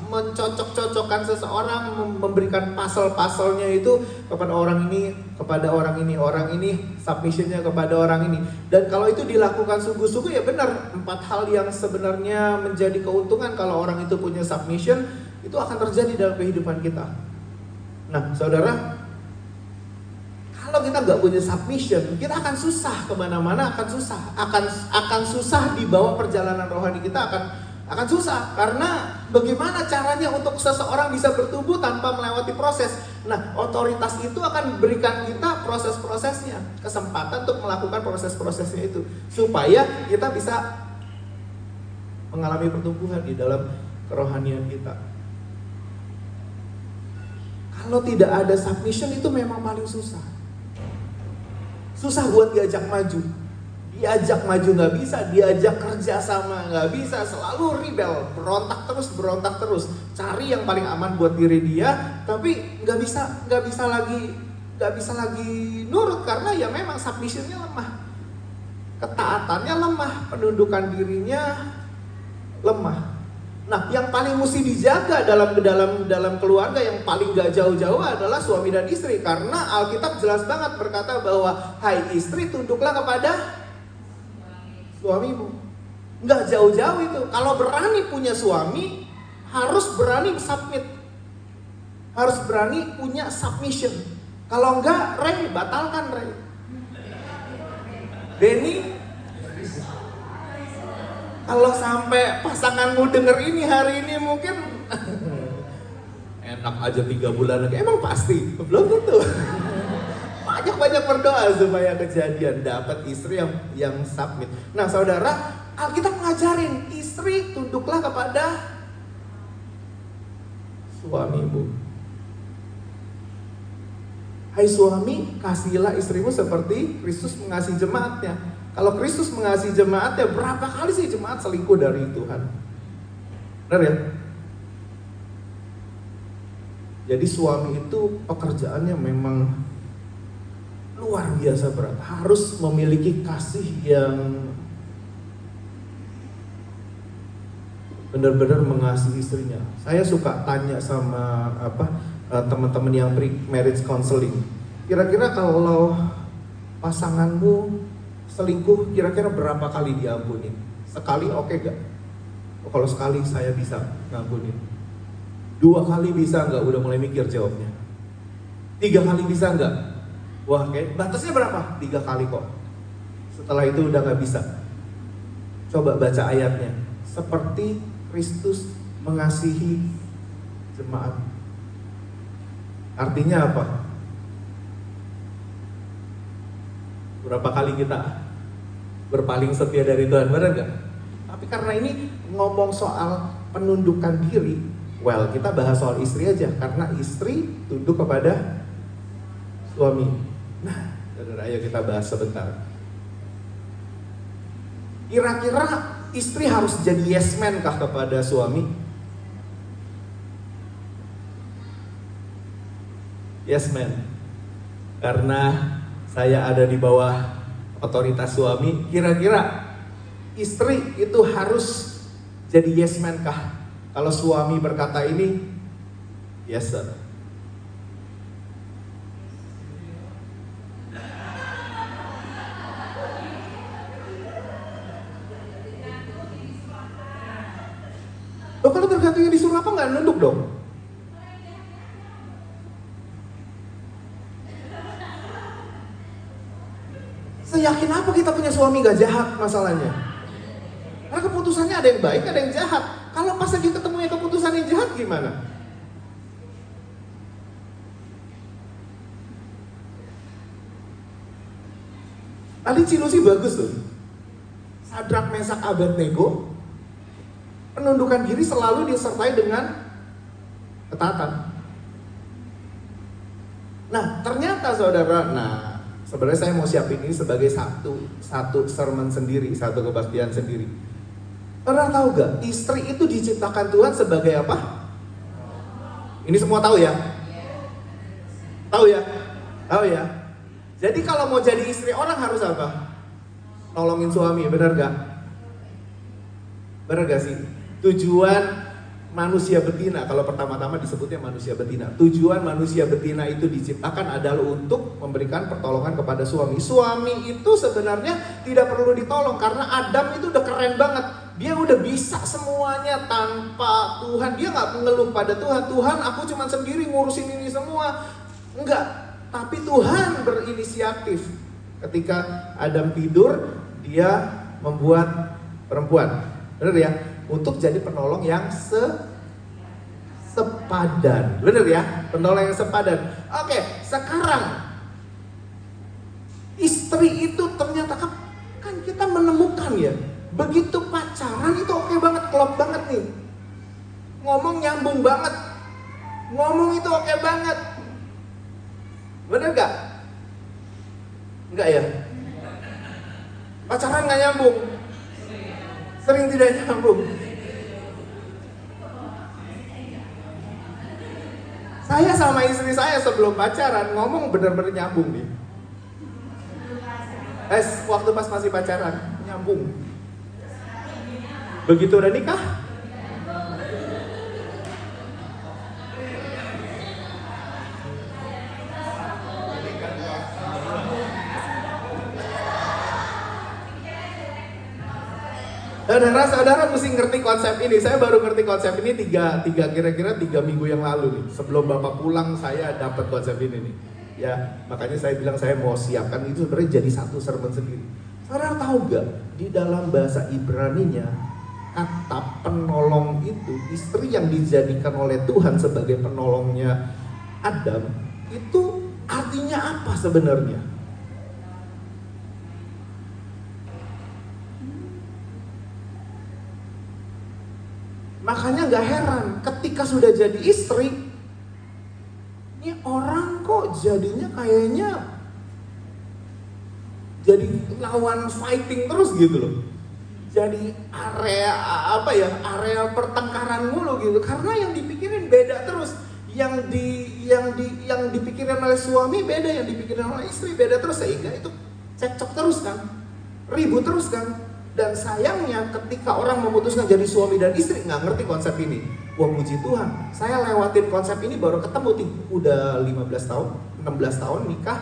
mencocok-cocokkan seseorang, memberikan pasal-pasalnya itu kepada orang ini, orang ini submissionnya kepada orang ini. Dan kalau itu dilakukan sungguh-sungguh, ya benar, 4 hal yang sebenarnya menjadi keuntungan kalau orang itu punya submission, itu akan terjadi dalam kehidupan kita. Nah, saudara, kalau kita nggak punya submission, kita akan susah kemana-mana, akan susah di bawah perjalanan rohani kita, akan susah. Karena bagaimana caranya untuk seseorang bisa bertumbuh tanpa melewati proses? Nah, otoritas itu akan berikan kita proses-prosesnya, kesempatan untuk melakukan proses-prosesnya itu, supaya kita bisa mengalami pertumbuhan di dalam kerohanian kita. Kalau tidak ada submission, itu memang paling susah. Susah buat diajak maju. Diajak maju nggak bisa, diajak kerja sama nggak bisa, selalu rebel, berontak terus, cari yang paling aman buat diri dia, tapi nggak bisa lagi nurut karena ya memang submissionnya lemah, ketaatannya lemah, penundukan dirinya lemah. Nah, yang paling mesti dijaga dalam keluarga yang paling gak jauh-jauh adalah suami dan istri, karena Alkitab jelas banget berkata bahwa hai istri, tunduklah kepada suamimu. Nggak jauh-jauh itu. Kalau berani punya suami, harus berani submit, harus berani punya submission. Kalau enggak, Ray, batalkan Ray. Denny, kalau sampai pasanganmu denger ini hari ini mungkin enak aja 3 bulan lagi. Emang pasti? Belum tentu. Banyak berdoa supaya kejadian dapat istri yang submit. Nah, saudara, Alkitab ngajarin istri tunduklah kepada suamimu. Hai suami, kasihilah istrimu seperti Kristus mengasihi jemaatnya. Kalau Kristus mengasihi jemaatnya, berapa kali sih jemaat selingkuh dari Tuhan? Benar ya? Jadi suami itu pekerjaannya memang luar biasa berat. Harus memiliki kasih yang benar-benar mengasihi istrinya. Saya suka tanya sama teman-teman yang pre-marriage counseling. Kira-kira kalau pasanganmu selingkuh, kira-kira berapa kali diampunin? Sekali oke gak? Kalau sekali saya bisa ngampunin. 2 kali bisa nggak? Udah mulai mikir jawabnya. 3 kali bisa nggak? Wah, kayak batasnya berapa? 3 kali kok. Setelah itu udah nggak bisa. Coba baca ayatnya. Seperti Kristus mengasihi jemaat. Artinya apa? Berapa kali kita berpaling setia dari Tuhan, benar nggak? Tapi karena ini ngomong soal penundukan diri, well, kita bahas soal istri aja, karena istri tunduk kepada suami. Nah, saudara, ayo kita bahas sebentar. Kira-kira istri harus jadi yes man kah kepada suami? Yes man. Karena saya ada di bawah otoritas suami, kira-kira istri itu harus jadi yes man kah? Kalau suami berkata ini, yes sir. Loh, kalau tergantung yang disuruh apa nggak nunduk dong? Seyakin apa kita punya suami gak jahat masalahnya? Karena keputusannya ada yang baik, ada yang jahat. Kalau pas lagi ketemu yang keputusan urusannya jahat gimana? Tadi Cilusi bagus tuh. Sadrak, Mesak, Abednego penundukan diri selalu disertai dengan ketaatan. Nah, ternyata saudara, sebenarnya saya mau siapin ini sebagai satu sermon sendiri, satu kebaktian sendiri. Saudara tahu gak, istri itu diciptakan Tuhan sebagai apa? Ini semua tahu ya? Tahu ya? Tahu ya? Jadi kalau mau jadi istri orang harus apa? Nolongin suami, benar gak? Benar gak sih? Tujuan manusia betina, kalau pertama-tama disebutnya manusia betina. Tujuan manusia betina itu diciptakan adalah untuk memberikan pertolongan kepada suami. Suami itu sebenarnya tidak perlu ditolong karena Adam itu udah keren banget. Dia udah bisa semuanya tanpa Tuhan. Dia gak mengeluh pada Tuhan. Tuhan, aku cuma sendiri ngurusin ini semua. Enggak, tapi Tuhan berinisiatif. Ketika Adam tidur, dia membuat perempuan. Benar ya? Untuk jadi penolong yang sepadan. Benar ya? Penolong yang sepadan. Oke, sekarang istri itu ternyata kan kita menemukan ya, begitu pacaran itu oke banget, klop banget nih. Ngomong nyambung banget. Ngomong itu oke banget. Bener gak? Enggak ya? Pacaran gak nyambung? Sering tidak nyambung? Saya sama istri saya sebelum pacaran ngomong bener-bener nyambung nih. Waktu pas masih pacaran, nyambung. Begitu udah nikah, saudara mesti ngerti konsep ini. Saya baru ngerti konsep ini kira-kira 3 minggu yang lalu nih. Sebelum Bapak pulang saya dapat konsep ini nih. Ya, makanya saya bilang saya mau siapkan itu sebenarnya jadi satu sermon sendiri. Saudara tahu gak, di dalam bahasa Ibraninya kata penolong itu, istri yang dijadikan oleh Tuhan sebagai penolongnya Adam, itu artinya apa sebenarnya? Makanya gak heran ketika sudah jadi istri, ini orang kok jadinya kayaknya jadi lawan fighting terus gitu loh. Jadi area pertengkaran mulu gitu. Karena yang dipikirin beda terus. Yang dipikirin oleh suami beda, yang dipikirin oleh istri beda terus, sehingga itu cekcok terus kan, ribut terus kan. Dan sayangnya ketika orang memutuskan jadi suami dan istri nggak ngerti konsep ini. Wah, puji Tuhan, saya lewatin konsep ini baru ketemu udah 15 tahun, 16 tahun nikah,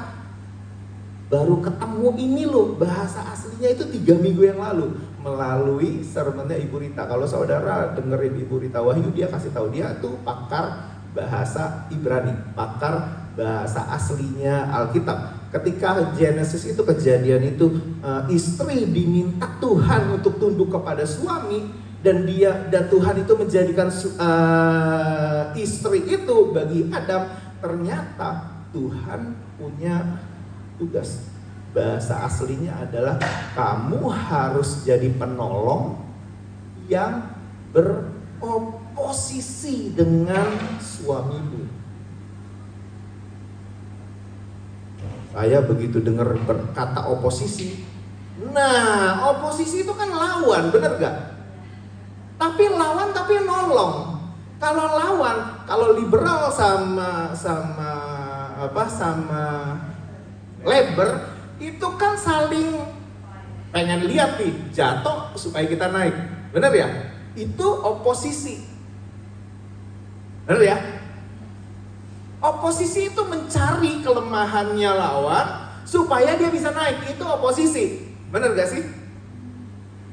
baru ketemu ini loh, bahasa aslinya itu 3 minggu yang lalu melalui sermonnya Ibu Rita. Kalau saudara dengerin Ibu Rita Wahyu, dia kasih tahu dia tuh pakar bahasa Ibrani, pakar bahasa aslinya Alkitab. Ketika Genesis itu kejadian itu, istri diminta Tuhan untuk tunduk kepada suami, dan Tuhan itu menjadikan istri itu bagi Adam. Ternyata Tuhan punya tugas. Bahasa aslinya adalah kamu harus jadi penolong yang beroposisi dengan suamimu. Saya begitu dengar kata oposisi, oposisi itu kan lawan, bener gak? Tapi lawan tapi nolong. Kalau lawan, kalau liberal sama labor itu kan saling pengen lihat nih jatuh supaya kita naik, bener ya? Itu oposisi, bener ya? Oposisi itu mencari kelemahannya lawan supaya dia bisa naik, itu oposisi, bener gak sih?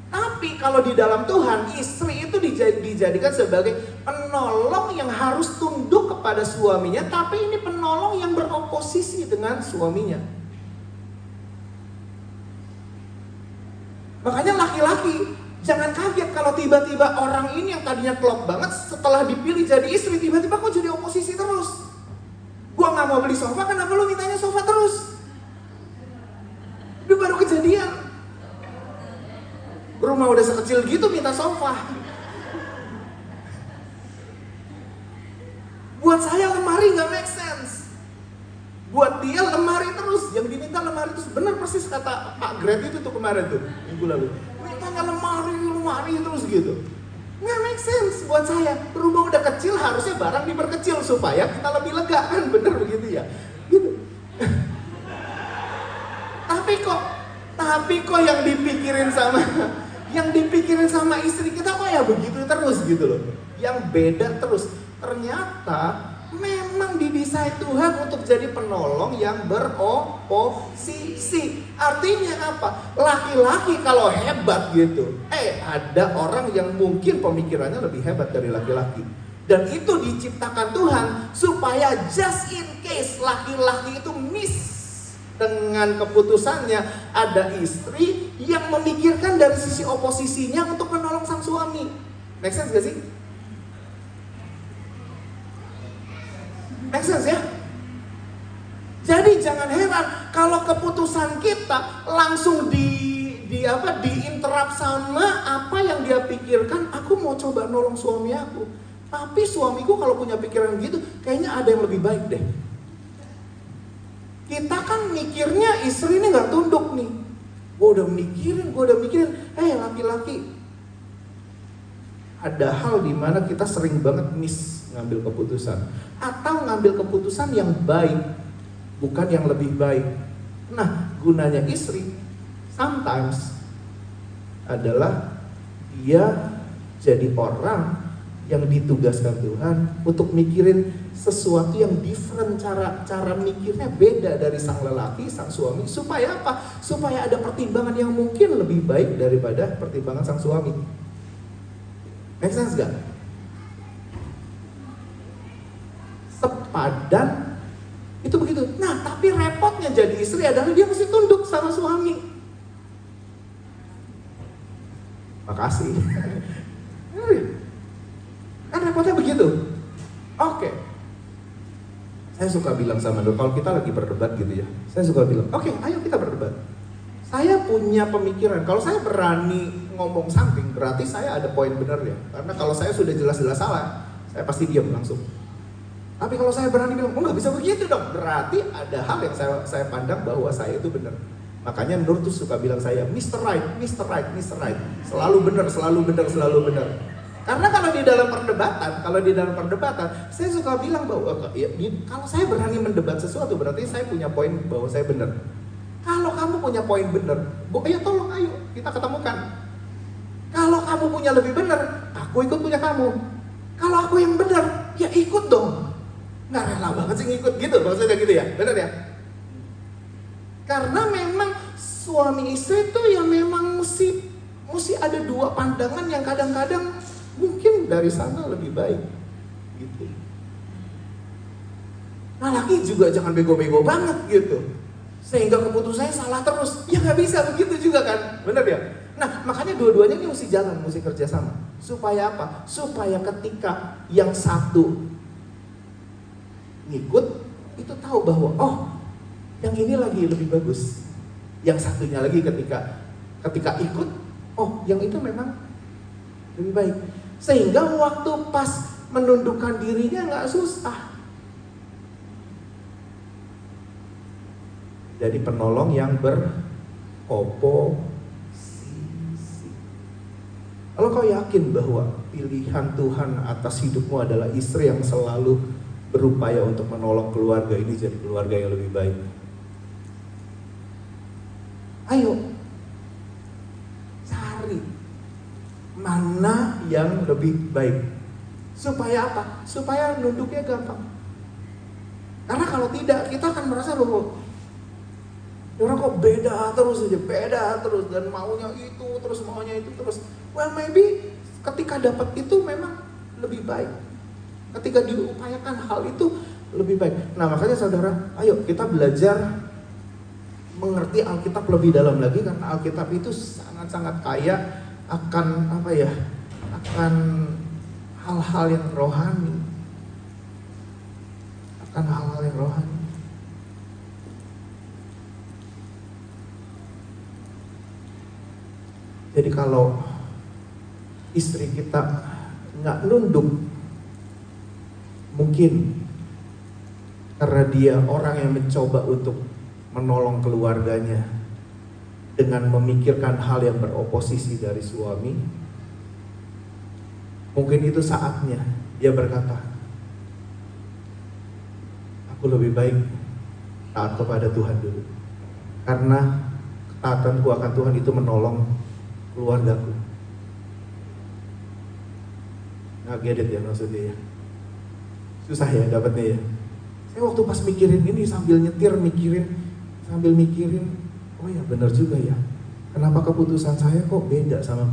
Tapi kalau di dalam Tuhan, istri itu dijadikan sebagai penolong yang harus tunduk kepada suaminya, tapi ini penolong yang beroposisi dengan suaminya. Makanya laki-laki Jangan kaget kalau tiba-tiba orang ini yang tadinya klop banget setelah dipilih jadi istri tiba-tiba kok jadi oposisi terus. Gua nggak mau beli sofa, kenapa lu mintanya sofa terus? Itu baru kejadian. Rumah udah sekecil gitu minta sofa. Buat saya lemari nggak make sense. Buat dia lemari terus, yang diminta lemari terus. Bener persis kata Pak Gret itu tuh kemarin tuh minggu lalu. Mintanya lemari terus gitu. Nggak make sense buat saya. Rumah udah kecil harusnya barang diperkecil supaya kita lebih lega kan, bener begitu ya. Gitu. Tapi kok yang dipikirin sama istri kita kok ya begitu terus gitu loh. Yang beda terus. Ternyata memang didesain Tuhan untuk jadi penolong yang beroposisi. Artinya apa? Laki-laki kalau hebat gitu, ada orang yang mungkin pemikirannya lebih hebat dari laki-laki. Dan itu diciptakan Tuhan supaya just in case laki-laki itu miss dengan keputusannya, ada istri yang memikirkan dari sisi oposisinya untuk menolong sang suami. Make sense gak sih? Make sense ya? Jadi jangan heran kalau keputusan kita langsung diinterrupt sama apa yang dia pikirkan. Aku mau coba nolong suami aku, tapi suamiku kalau punya pikiran gitu, kayaknya ada yang lebih baik deh. Kita kan mikirnya istri ini nggak tunduk nih. Gue udah mikirin, laki-laki. Ada hal di mana kita sering banget miss ngambil keputusan, atau ngambil keputusan yang baik, bukan yang lebih baik. Nah, gunanya istri sometimes adalah dia jadi orang yang ditugaskan Tuhan untuk mikirin sesuatu yang different, cara mikirnya beda dari sang lelaki, sang suami. Supaya apa? Supaya ada pertimbangan yang mungkin lebih baik daripada pertimbangan sang suami. Make sense gak? Sepadan itu begitu. Nah, tapi repotnya jadi istri adalah dia mesti tunduk sama suami. Makasih. Kan repotnya begitu. Oke. Saya suka bilang sama lo, kalau kita lagi berdebat gitu ya, saya suka bilang, oke, ayo kita berdebat. Saya punya pemikiran, kalau saya berani ngomong something, berarti saya ada poin benar ya. Karena kalau saya sudah jelas-jelas salah, saya pasti diam langsung. Tapi kalau saya berani bilang, nggak bisa begitu dong, berarti ada hal yang saya pandang bahwa saya itu benar. Makanya Nur tuh suka bilang saya, Mr. Right, Mr. Right, Mr. Right. Selalu benar, selalu benar, selalu benar. Karena kalau di dalam perdebatan, saya suka bilang bahwa kalau saya berani mendebat sesuatu, berarti saya punya poin bahwa saya benar. Kalau kamu punya poin benar, ya tolong ayo kita ketemukan. Kalau kamu punya lebih benar, aku ikut punya kamu. Kalau aku yang benar, ya ikut dong. Nggak rela banget sih ngikut gitu, maksudnya gitu ya, benar ya? Karena memang suami istri itu ya memang mesti ada dua pandangan yang kadang-kadang mungkin dari sana lebih baik gitu. Nah, laki juga jangan bego-bego banget gitu sehingga keputusannya salah terus. Ya nggak bisa begitu juga kan, bener ya? Nah, makanya dua-duanya ini mesti jalan, mesti kerjasama. Supaya apa? Supaya ketika yang satu ngikut, itu tahu bahwa oh, yang ini lagi lebih bagus. Yang satunya lagi ketika ikut, oh, yang itu memang lebih baik. Sehingga waktu pas menundukkan dirinya nggak susah. Jadi penolong yang beroposisi. Kalau kau yakin bahwa pilihan Tuhan atas hidupmu adalah istri yang selalu berupaya untuk menolong keluarga ini jadi keluarga yang lebih baik, ayo cari mana yang lebih baik. Supaya apa? Supaya nunduknya gampang. Karena kalau tidak, kita akan merasa loh, orang kok beda terus dan maunya itu terus. Well, maybe ketika dapat itu memang lebih baik. Ketika diupayakan hal itu lebih baik. Nah, makanya saudara, ayo kita belajar mengerti Alkitab lebih dalam lagi, karena Alkitab itu sangat-sangat kaya apa ya, akan hal-hal yang rohani, akan hal-hal yang rohani. Jadi kalau istri kita nggak nunduk, mungkin karena dia orang yang mencoba untuk menolong keluarganya dengan memikirkan hal yang beroposisi dari suami, mungkin itu saatnya dia berkata, aku lebih baik taat kepada Tuhan dulu, karena ketaatanku akan Tuhan itu menolong keluargaku. Nggak get it ya maksudnya ya. Susah ya dapatnya ya. Saya waktu pas mikirin ini sambil nyetir sambil mikirin, oh ya benar juga ya. Kenapa keputusan saya kok beda sama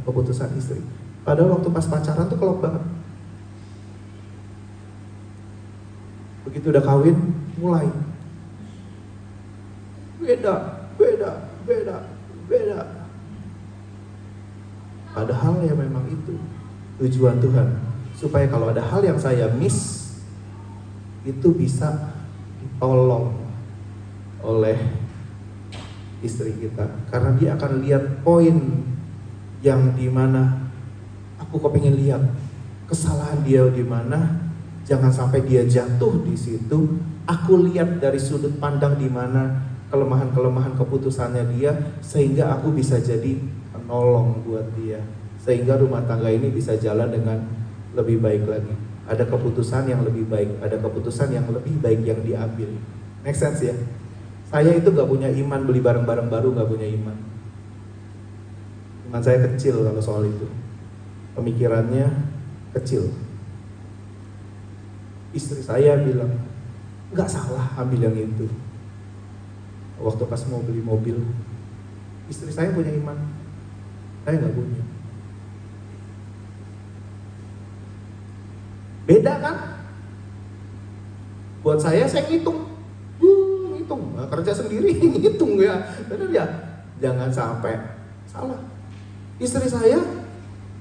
keputusan istri? Padahal waktu pas pacaran tuh klop banget. Begitu udah kawin, mulai beda. Padahal ya memang itu tujuan Tuhan, supaya kalau ada hal yang saya miss, itu bisa ditolong oleh istri kita, karena dia akan lihat poin yang dimana aku kepingin lihat kesalahan dia di mana, jangan sampai dia jatuh di situ. Aku lihat dari sudut pandang di mana kelemahan-kelemahan keputusannya dia, sehingga aku bisa jadi penolong buat dia, sehingga rumah tangga ini bisa jalan dengan lebih baik lagi. Ada keputusan yang lebih baik, ada keputusan yang lebih baik yang diambil. Make sense ya? Saya itu gak punya iman beli barang-barang baru, gak punya iman. Iman saya kecil kalau soal itu. Pemikirannya kecil. Istri saya bilang, gak salah ambil yang itu. Waktu pas mau beli mobil, istri saya punya iman, saya gak punya. Beda kan? Buat saya ngitung, kerja sendiri ngitung ya, benar ya. Jangan sampai salah. Istri saya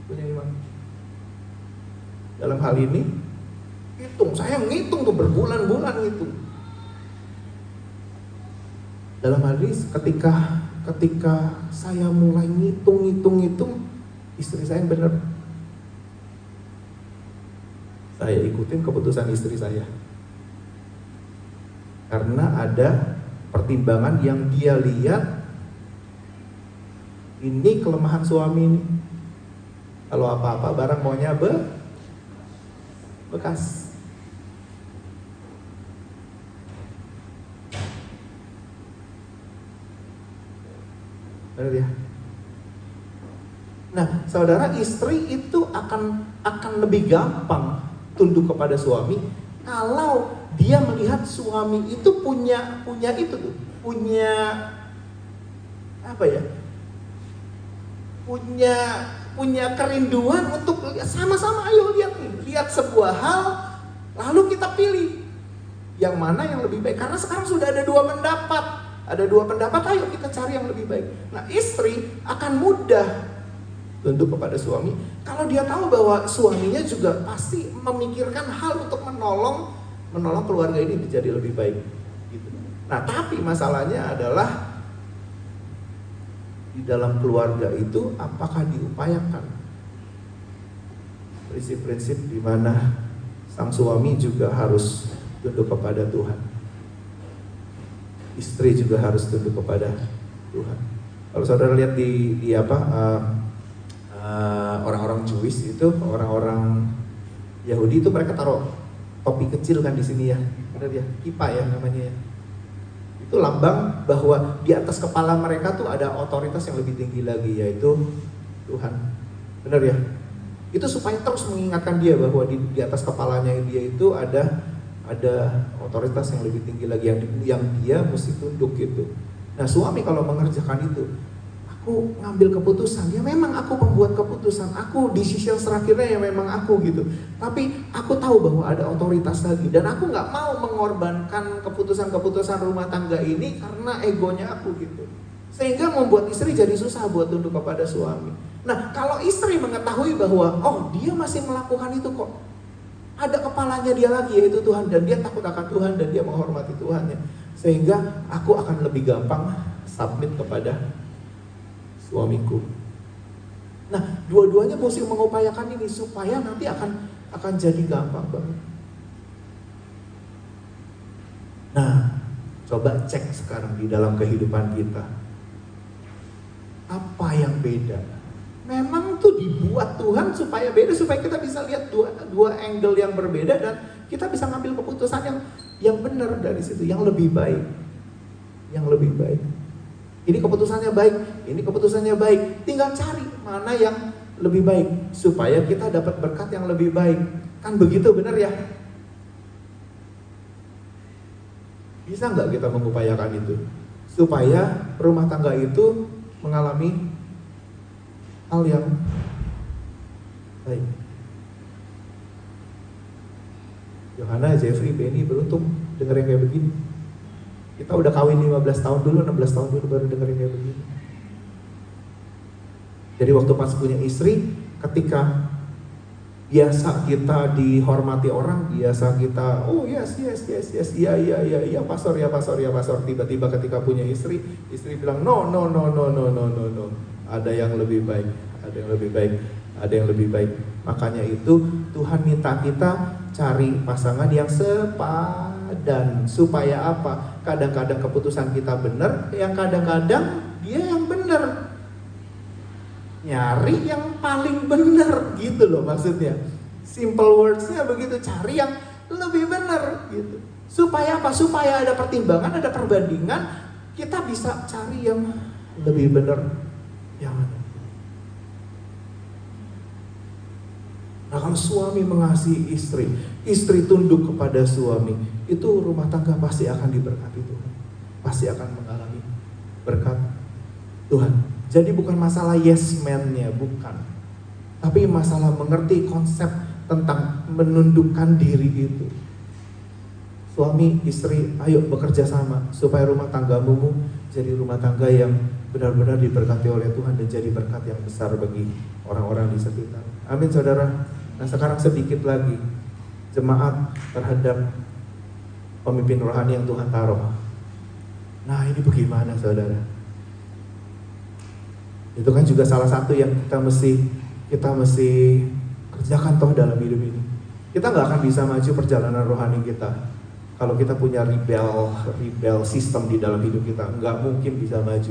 punya iman. Dalam hal ini, saya ngitung tuh berbulan-bulan ngitung. Dalam hal ini, ketika saya mulai ngitung, istri saya benar. Saya ikutin keputusan istri saya. Karena ada pertimbangan yang dia lihat, ini kelemahan suami ini. Kalau apa-apa barang maunya bekas. Benar ya? Nah, saudara, istri itu akan lebih gampang tunduk kepada suami kalau dia melihat suami itu punya itu tuh, punya apa ya? Punya kerinduan untuk sama-sama, ayo lihat sebuah hal, lalu kita pilih yang mana yang lebih baik. Karena sekarang sudah ada dua pendapat, ayo kita cari yang lebih baik. Nah, istri akan mudah tunduk kepada suami kalau dia tahu bahwa suaminya juga pasti memikirkan hal untuk menolong keluarga ini menjadi lebih baik gitu. Nah, tapi masalahnya adalah di dalam keluarga itu apakah diupayakan prinsip-prinsip di mana sang suami juga harus tunduk kepada Tuhan, istri juga harus tunduk kepada Tuhan. Kalau saudara lihat di orang-orang Jewish itu, orang-orang Yahudi itu mereka taruh topi kecil kan di sini ya, benar ya, kipa ya namanya ya. Itu lambang bahwa di atas kepala mereka tuh ada otoritas yang lebih tinggi lagi, yaitu Tuhan, benar ya. Itu supaya terus mengingatkan dia bahwa di atas kepalanya dia itu ada otoritas yang lebih tinggi lagi yang dia mesti tunduk gitu. Nah, suami kalau mengerjakan itu, aku ngambil keputusan, ya memang aku pembuat keputusan, aku decision terakhirnya ya memang aku gitu. Tapi aku tahu bahwa ada otoritas lagi, dan aku nggak mau mengorbankan keputusan-keputusan rumah tangga ini karena egonya aku gitu. Sehingga membuat istri jadi susah buat tunduk kepada suami. Nah, kalau istri mengetahui bahwa, oh dia masih melakukan itu kok, ada kepalanya dia lagi yaitu Tuhan, dan dia takut akan Tuhan dan dia menghormati Tuhannya, sehingga aku akan lebih gampang submit kepada suamiku. Nah, dua-duanya mesti mengupayakan ini supaya nanti akan jadi gampang banget. Nah, coba cek sekarang di dalam kehidupan kita, apa yang beda? Memang tuh dibuat Tuhan supaya beda, supaya kita bisa lihat dua angle yang berbeda dan kita bisa ngambil keputusan yang benar dari situ, yang lebih baik. Yang lebih baik. Ini keputusannya baik, ini keputusannya baik. Tinggal cari mana yang lebih baik supaya kita dapat berkat yang lebih baik. Kan begitu, benar ya? Bisa nggak kita mengupayakan itu supaya rumah tangga itu mengalami hal yang baik? Yohana, Jeffrey, Benny beruntung dengerin kayak begini. Kita udah kawin 15 tahun dulu, 16 tahun dulu baru dengerin kayak begini. Jadi waktu pas punya istri, ketika biasa kita dihormati orang, biasa kita, oh yes, iya, pastor, tiba-tiba ketika punya istri bilang, no, ada yang lebih baik. Makanya itu Tuhan minta kita cari pasangan yang sepadan. Supaya apa? Kadang-kadang keputusan kita benar, yang kadang-kadang dia yang benar. Nyari yang paling benar gitu loh maksudnya. Simple words-nya begitu, cari yang lebih benar gitu. Supaya apa? Supaya ada pertimbangan, ada perbandingan, kita bisa cari yang lebih benar. Yang mana? Nah, kalau suami mengasihi istri, istri tunduk kepada suami, itu rumah tangga pasti akan diberkati Tuhan. Pasti akan mengalami berkat Tuhan. Jadi bukan masalah yes man-nya, bukan. Tapi masalah mengerti konsep tentang menundukkan diri itu. Suami, istri, ayo bekerja sama supaya rumah tanggamu jadi rumah tangga yang benar-benar diberkati oleh Tuhan dan jadi berkat yang besar bagi orang-orang di sekitar. Amin, saudara. Nah, sekarang sedikit lagi jemaat terhadap pemimpin rohani yang Tuhan taruh. Nah, ini bagaimana, saudara? Itu kan juga salah satu yang kita mesti kerjakan toh dalam hidup ini. Kita nggak akan bisa maju perjalanan rohani kita kalau kita punya rebel sistem di dalam hidup kita. Nggak mungkin bisa maju.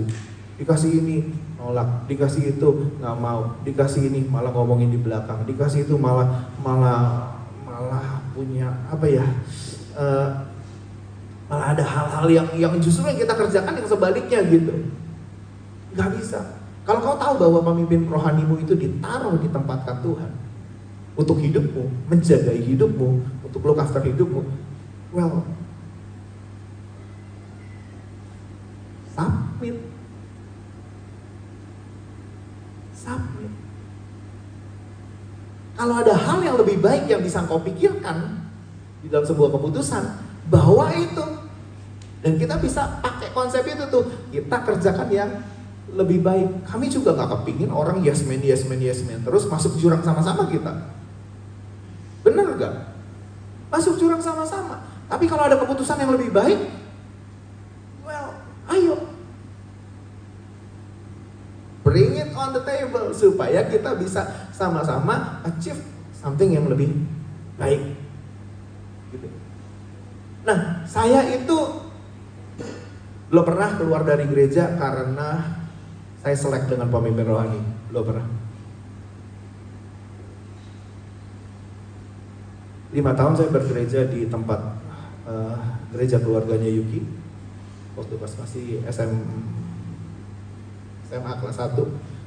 Dikasih ini nolak, dikasih itu nggak mau, dikasih ini malah ngomongin di belakang, dikasih itu malah punya apa ya? Malah ada hal-hal yang justru yang kita kerjakan yang sebaliknya gitu. Nggak bisa. Kalau kau tahu bahwa pemimpin rohanimu itu ditaruh di tempatkan Tuhan untuk hidupmu, menjaga hidupmu, untuk look after hidupmu, well, submit. Kalau ada hal yang lebih baik yang bisa kau pikirkan di dalam sebuah keputusan, bawa itu. Dan kita bisa pakai konsep itu tuh, kita kerjakan yang lebih baik. Kami juga gak kepingin orang yes man terus masuk jurang sama-sama kita. Bener gak? Masuk jurang sama-sama. Tapi kalau ada keputusan yang lebih baik, well, ayo bring it on the table supaya kita bisa sama-sama achieve something yang lebih baik. Gitu. Nah, saya itu belum pernah keluar dari gereja karena saya selek dengan pemimpin rohani. Belum pernah. 5 tahun saya bergereja di tempat gereja keluarganya Yuki. Waktu pas masih SMA kelas 1,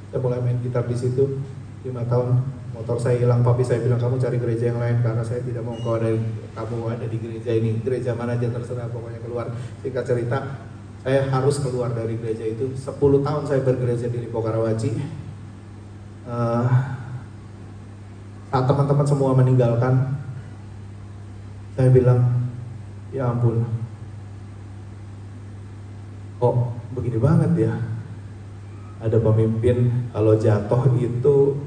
saya mulai main gitar di situ. 5 tahun motor saya hilang, papi saya bilang kamu cari gereja yang lain karena saya tidak mau kamu ada di gereja ini. Gereja mana aja terserah, pokoknya keluar. Singkat cerita, saya harus keluar dari gereja itu. 10 tahun saya bergereja di Lipo Karawaci. Saat teman-teman semua meninggalkan, saya bilang, ya ampun, kok begini banget ya. ada pemimpin kalau jatuh itu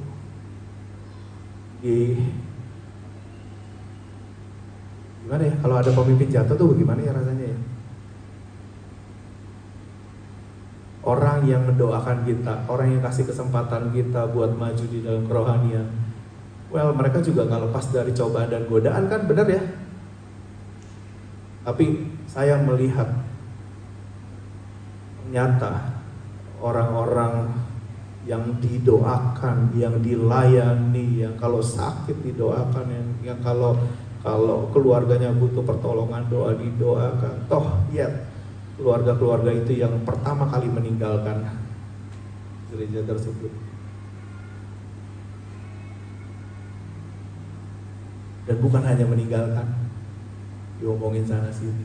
gimana ya, kalau ada pemimpin jatuh tuh bagaimana ya rasanya ya? Orang yang mendoakan kita, orang yang kasih kesempatan kita buat maju di dalam kerohanian, well, mereka juga nggak lepas dari cobaan dan godaan kan, benar ya? Tapi saya melihat ternyata orang-orang yang didoakan, yang dilayani, yang kalau sakit didoakan, yang kalau keluarganya butuh pertolongan doa didoakan, toh ya keluarga-keluarga itu yang pertama kali meninggalkan gereja tersebut. Dan bukan hanya meninggalkan, diomongin sana sini.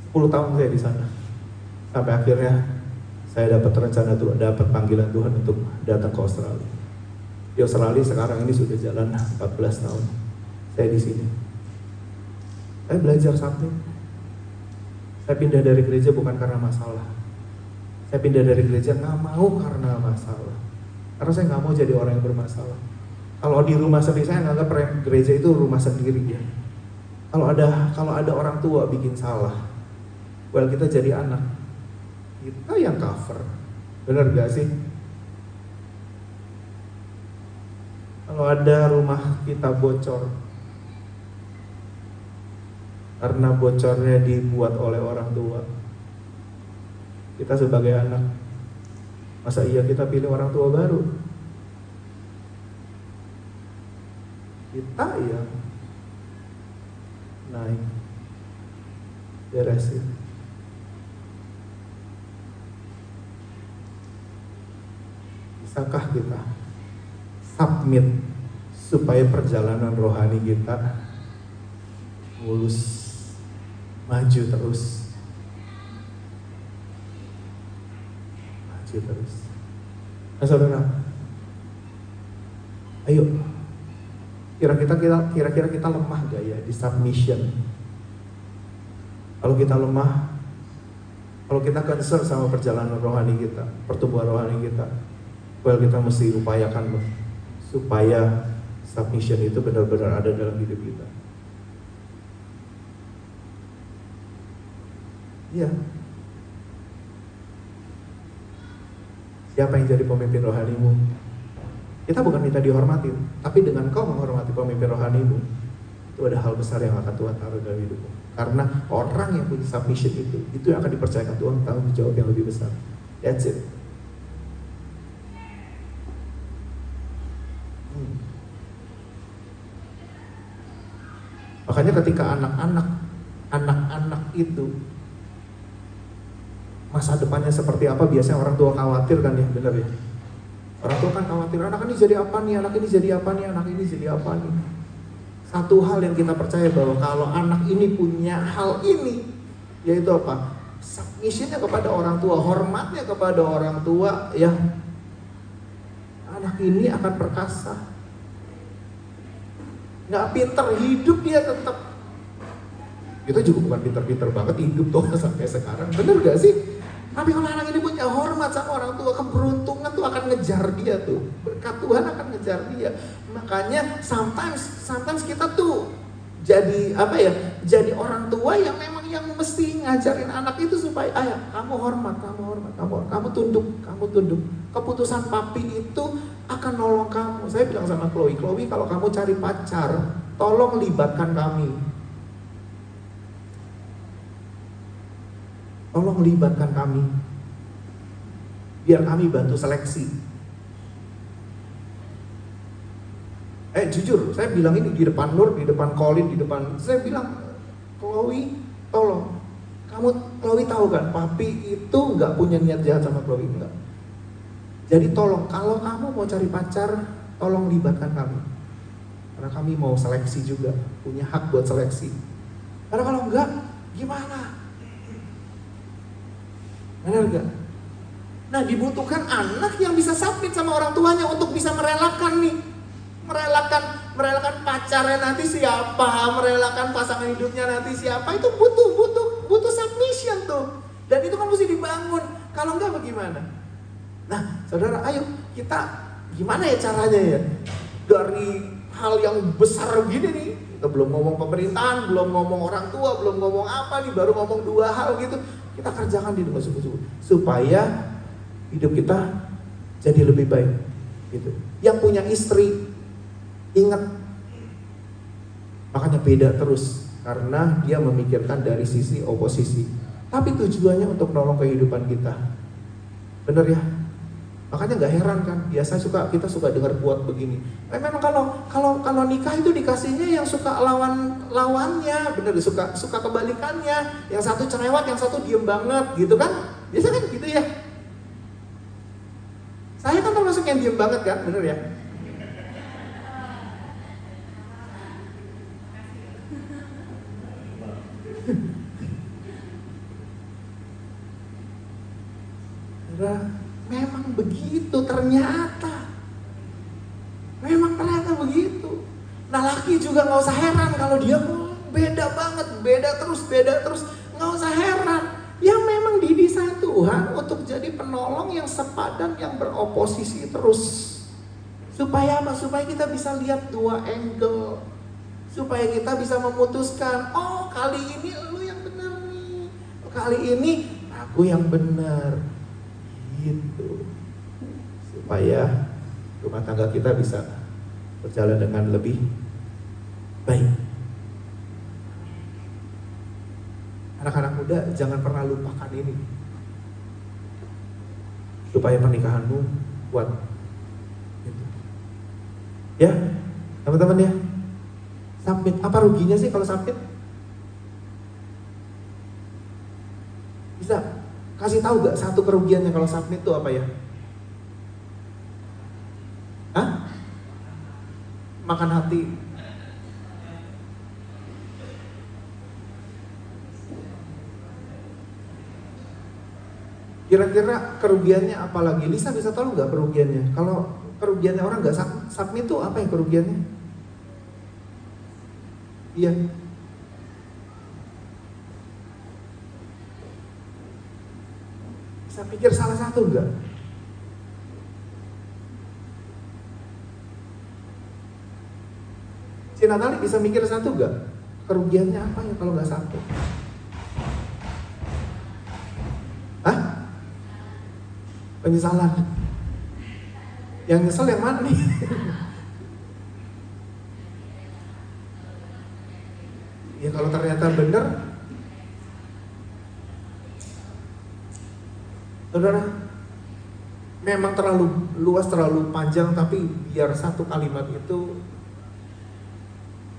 10 tahun saya di sana, sampai akhirnya saya dapat rencana Tuhan, dapat panggilan Tuhan untuk datang ke Australia. Di Australia sekarang ini sudah jalan 14 tahun. Saya di sini. Saya belajar submit. Saya pindah dari gereja bukan karena masalah. Saya pindah dari gereja nggak mau karena masalah. Karena saya nggak mau jadi orang yang bermasalah. Kalau di rumah sendiri, saya nganggap gereja itu rumah sendiri ya. Kalau ada orang tua bikin salah, well, kita jadi anak, kita yang cover, benar gak sih? Kalau ada rumah kita bocor, karena bocornya dibuat oleh orang tua, kita sebagai anak, masa iya kita pilih orang tua baru? Kita yang naik, beresin. Bisakah kita submit supaya perjalanan rohani kita mulus, maju terus, maju terus. Nah saudara, ayo, kira-kira kita lemah gak ya di submission? Kalau kita lemah, kalau kita concern sama perjalanan rohani kita, pertumbuhan rohani kita, well, kita mesti upayakan supaya submission itu benar-benar ada dalam hidup kita. Iya. Siapa yang jadi pemimpin rohanimu? Kita bukan minta dihormati, tapi dengan kau menghormati pemimpin rohanimu, itu ada hal besar yang akan Tuhan taruh dalam hidupmu. Karena orang yang punya submission itu yang akan dipercayakan Tuhan tanggung jawab yang lebih besar. That's it. Makanya ketika anak-anak itu masa depannya seperti apa, biasanya orang tua khawatir kan ya, benar ya? Orang tua kan khawatir, anak ini jadi apa nih, anak ini jadi apa nih, anak ini jadi apa nih. Satu hal yang kita percaya bahwa kalau anak ini punya hal ini, yaitu apa? Submissionnya kepada orang tua, hormatnya kepada orang tua, ya anak ini akan perkasa. Nggak pinter hidup dia tetap. Kita juga bukan pinter-pinter banget hidup tuh sampai sekarang, bener gak sih? Tapi kalau anak ini punya hormat sama orang tua, keberuntungan tuh akan ngejar dia tuh, berkat Tuhan akan ngejar dia. Makanya sometimes kita tuh jadi apa ya? Jadi orang tua yang memang yang mesti ngajarin anak itu supaya ayah kamu hormat, kamu tunduk. Keputusan papi itu akan nolong kamu. Saya bilang sama Chloe, kalau kamu cari pacar, tolong libatkan kami. Tolong libatkan kami, biar kami bantu seleksi. Jujur, saya bilang ini di depan Nur, di depan Colin, saya bilang, Chloe, tolong. Chloe tahu kan, papi itu nggak punya niat jahat sama Chloe, enggak. Jadi tolong, kalau kamu mau cari pacar, tolong libatkan kami. Karena kami mau seleksi juga, punya hak buat seleksi. Karena kalau enggak, gimana? Benar gak? Nah, dibutuhkan anak yang bisa submit sama orang tuanya untuk bisa merelakan nih. Merelakan pacarnya nanti siapa, merelakan pasangan hidupnya nanti siapa, itu butuh submission tuh. Dan itu kan mesti dibangun. Kalau enggak bagaimana? Nah, saudara, ayo kita gimana ya caranya ya? Dari hal yang besar gini nih, kita belum ngomong pemerintahan, belum ngomong orang tua, belum ngomong apa nih, baru ngomong 2 hal gitu. Kita kerjakan di dengan sungguh-sungguh supaya hidup kita jadi lebih baik gitu. Yang punya istri, ingat, makanya beda terus karena dia memikirkan dari sisi oposisi, tapi tujuannya untuk nolong kehidupan kita. Bener ya? Makanya nggak heran kan, biasa kita suka dengar quote begini. Memang kalau nikah itu dikasihnya yang suka lawannya, bener, suka kebalikannya. Yang satu cerewet, yang satu diem banget, gitu kan? Biasa kan gitu ya. Saya kan termasuk yang diem banget kan, bener ya? Memang begitu ternyata. Memang ternyata begitu. Nah, laki juga nggak usah heran kalau dia beda banget, beda terus, nggak usah heran. Yang memang didesain Tuhan untuk jadi penolong yang sepadan, yang beroposisi terus. Supaya apa? Supaya kita bisa lihat 2 angle. Supaya kita bisa memutuskan, oh kali ini lu yang benar nih, kali ini aku yang benar. Gitu. Supaya rumah tangga kita bisa berjalan dengan lebih baik. Anak-anak muda jangan pernah lupakan ini, supaya pernikahanmu kuat gitu. Ya teman-teman ya, submit. Apa ruginya sih kalau submit? Bisa kasih tahu gak satu kerugiannya kalau submit itu apa ya? Hah? Makan hati. Kira-kira kerugiannya apa lagi? Lisa bisa tahu nggak kerugiannya? Kalau kerugiannya orang nggak submit itu apa ya kerugiannya? Iya. Bisa pikir salah satu enggak? Si Natali bisa mikir satu enggak? Kerugiannya apa ya kalau nggak satu? Hah? Penyesalan. Yang nyesel yang mana nih? Ya kalau ternyata benar, saudara, memang terlalu luas, terlalu panjang, tapi biar satu kalimat itu,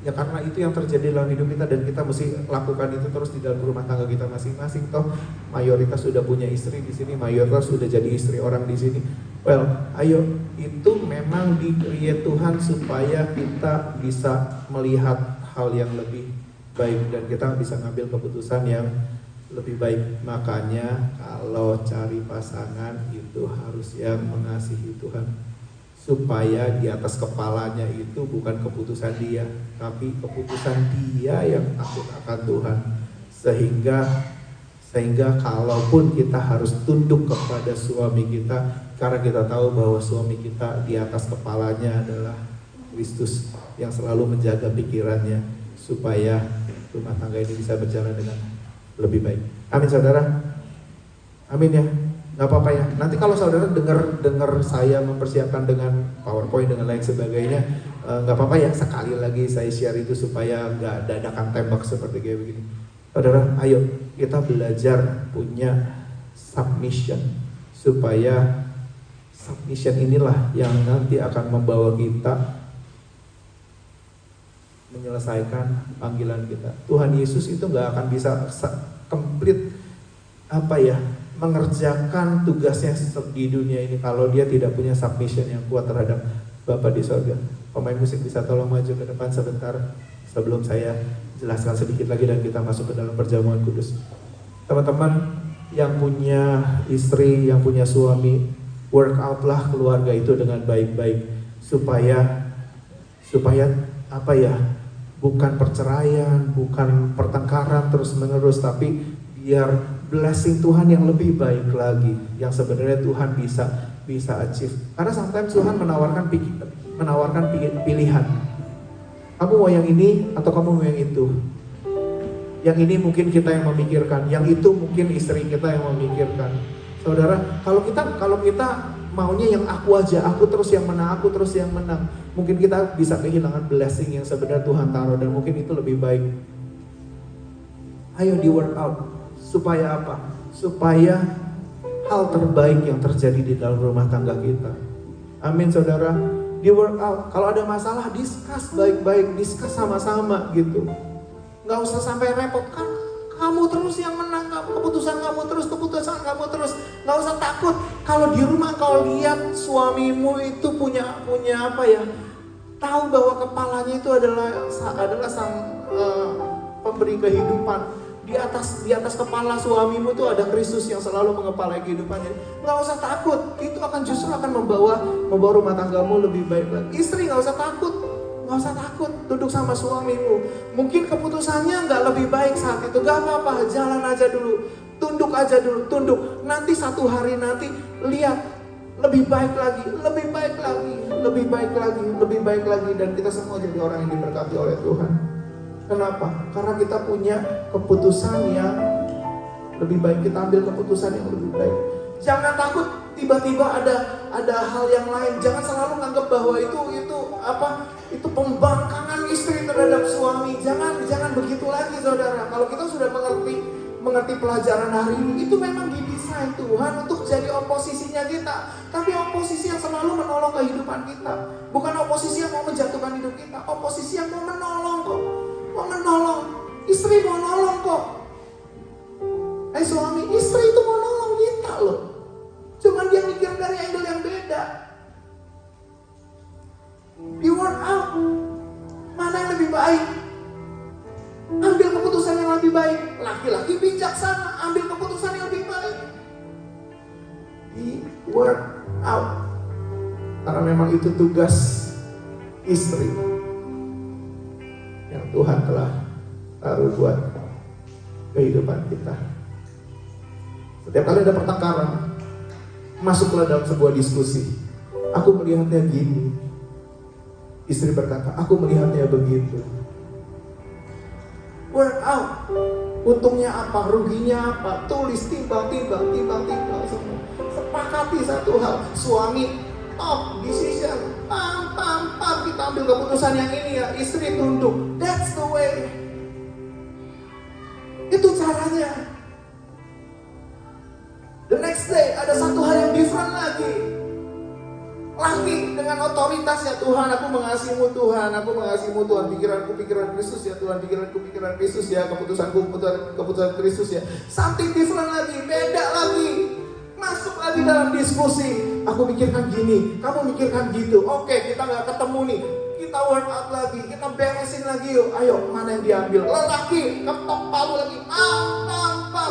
ya karena itu yang terjadi dalam hidup kita dan kita mesti lakukan itu terus di dalam rumah tangga kita masing-masing. Toh mayoritas sudah punya istri di sini, mayoritas sudah jadi istri orang di sini. Well, ayo, itu memang di-create Tuhan supaya kita bisa melihat hal yang lebih baik dan kita bisa ngambil keputusan yang lebih baik. Makanya kalau cari pasangan itu harus yang mengasihi Tuhan, supaya di atas kepalanya itu bukan keputusan dia, tapi keputusan dia yang takut akan Tuhan, sehingga kalaupun kita harus tunduk kepada suami kita, karena kita tahu bahwa suami kita di atas kepalanya adalah Kristus yang selalu menjaga pikirannya supaya rumah tangga ini bisa berjalan dengan lebih baik. Amin saudara. Amin ya. Nggak apa-apa ya. Nanti kalau saudara dengar saya mempersiapkan dengan PowerPoint dengan lain sebagainya, nggak apa-apa ya. Sekali lagi saya share itu supaya nggak dadakan tembak seperti kayak begini. Saudara, ayo kita belajar punya submission, supaya submission inilah yang nanti akan membawa kita menyelesaikan panggilan kita. Tuhan Yesus itu nggak akan bisa komplit mengerjakan tugasnya di dunia ini kalau dia tidak punya submission yang kuat terhadap Bapa di sorga. Pemain musik bisa tolong maju ke depan sebentar sebelum saya jelaskan sedikit lagi dan kita masuk ke dalam perjamuan kudus. Teman-teman yang punya istri, yang punya suami, work outlah keluarga itu dengan baik-baik supaya bukan perceraian, bukan pertengkaran terus-menerus, tapi biar blessing Tuhan yang lebih baik lagi, yang sebenarnya Tuhan bisa bisa achieve. Karena sometimes Tuhan menawarkan pilihan. Kamu mau yang ini atau kamu mau yang itu? Yang ini mungkin kita yang memikirkan, yang itu mungkin istri kita yang memikirkan. Saudara, kalau kita maunya yang aku aja, aku terus yang menang, mungkin kita bisa kehilangan blessing yang sebenarnya Tuhan taruh, dan mungkin itu lebih baik. Ayo di work out. Supaya apa? Supaya hal terbaik yang terjadi di dalam rumah tangga kita. Amin saudara. Di work out. Kalau ada masalah, discuss baik-baik, discuss sama-sama gitu. Gak usah sampai repot kan. Kamu terus yang menang, keputusan kamu terus. Gak usah takut. Kalau di rumah kau lihat suamimu itu punya apa ya? Tahu bahwa kepalanya itu adalah sang pemberi kehidupan. Di atas kepala suamimu itu ada Kristus yang selalu mengepalai kehidupannya. Gak usah takut. Itu justru akan membawa rumah tanggamu lebih baik lagi. Istri gak usah takut. Duduk sama suamimu. Mungkin keputusannya gak lebih baik saat itu. Gak apa-apa, jalan aja dulu. Tunduk. Nanti satu hari nanti lihat lebih baik lagi. Dan kita semua jadi orang yang diberkati oleh Tuhan. Kenapa? Karena kita punya keputusan yang lebih baik. Kita ambil keputusan yang lebih baik. Jangan takut tiba-tiba ada hal yang lain. Jangan selalu menganggap bahwa itu pembangkangan istri terhadap suami. Jangan begitu lagi saudara. Kalau kita sudah mengerti pelajaran hari ini, itu memang didesain Tuhan untuk jadi oposisinya kita. Tapi oposisi yang selalu menolong kehidupan kita. Bukan oposisi yang mau menjatuhkan hidup kita. Oposisi yang mau menolong kok. Istri mau nolong kok. Suami, istri itu mau nolong kita loh. Cuman dia mikir dari angle yang beda. Di work out, mana yang lebih baik? Ambil keputusan yang lebih baik. Laki-laki bijaksana, ambil keputusan yang lebih baik. Di work out. Karena memang itu tugas istri yang Tuhan telah taruh buat kehidupan kita. Setiap kali ada pertengkaran, masuklah dalam sebuah diskusi. Aku melihatnya gini. Istri berkata, aku melihatnya begitu. Work out. Untungnya apa, ruginya apa, tulis, timbang semua. Sepakati satu hal, suami top decision, pam, kita ambil keputusan yang ini ya, istri tunduk. That's the way. Itu caranya. The next day ada satu hal yang different lagi. Laki dengan otoritasnya, Tuhan aku mengasihimu Tuhan, pikiranku pikiran Kristus ya Tuhan, pikiranku pikiran Kristus ya, keputusanku keputusan Kristus ya. Something different lagi, beda lagi. Masuk lagi dalam diskusi. Aku mikirkan gini, kamu mikirkan gitu. Oke, kita gak ketemu nih. Kita work out lagi, kita beresin lagi yuk. Ayo, mana yang diambil? Lelaki, ketok palu lagi. Pam.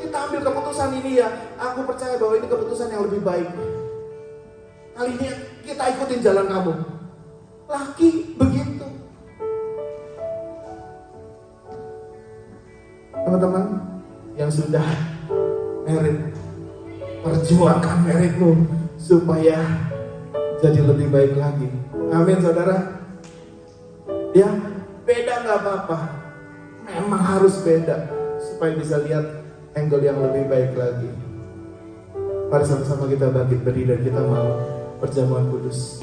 Kita ambil keputusan ini ya. Aku percaya bahwa ini keputusan yang lebih baik. Kali ini kita ikutin jalan kamu. Laki begitu. Teman-teman yang sudah married, perjuangkan meritmu supaya jadi lebih baik lagi. Amin saudara. Ya, beda gak apa-apa. Memang harus beda supaya bisa lihat angle yang lebih baik lagi. Mari sama-sama kita bangkit berdiri dan kita mau perjamuan kudus.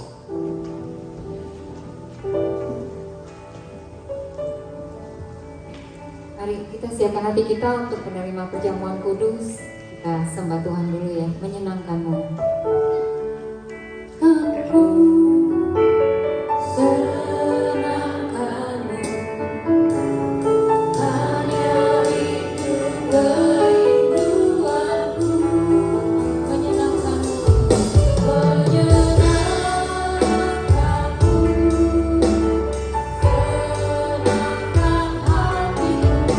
Mari kita siapkan hati kita untuk menerima perjamuan kudus. Kita sembah Tuhan dulu ya, menyenangkanmu. Aku senangkanmu, hanya itu kerinduanku. Menyenangkanmu, menyenangkanku, senangkan hatimu.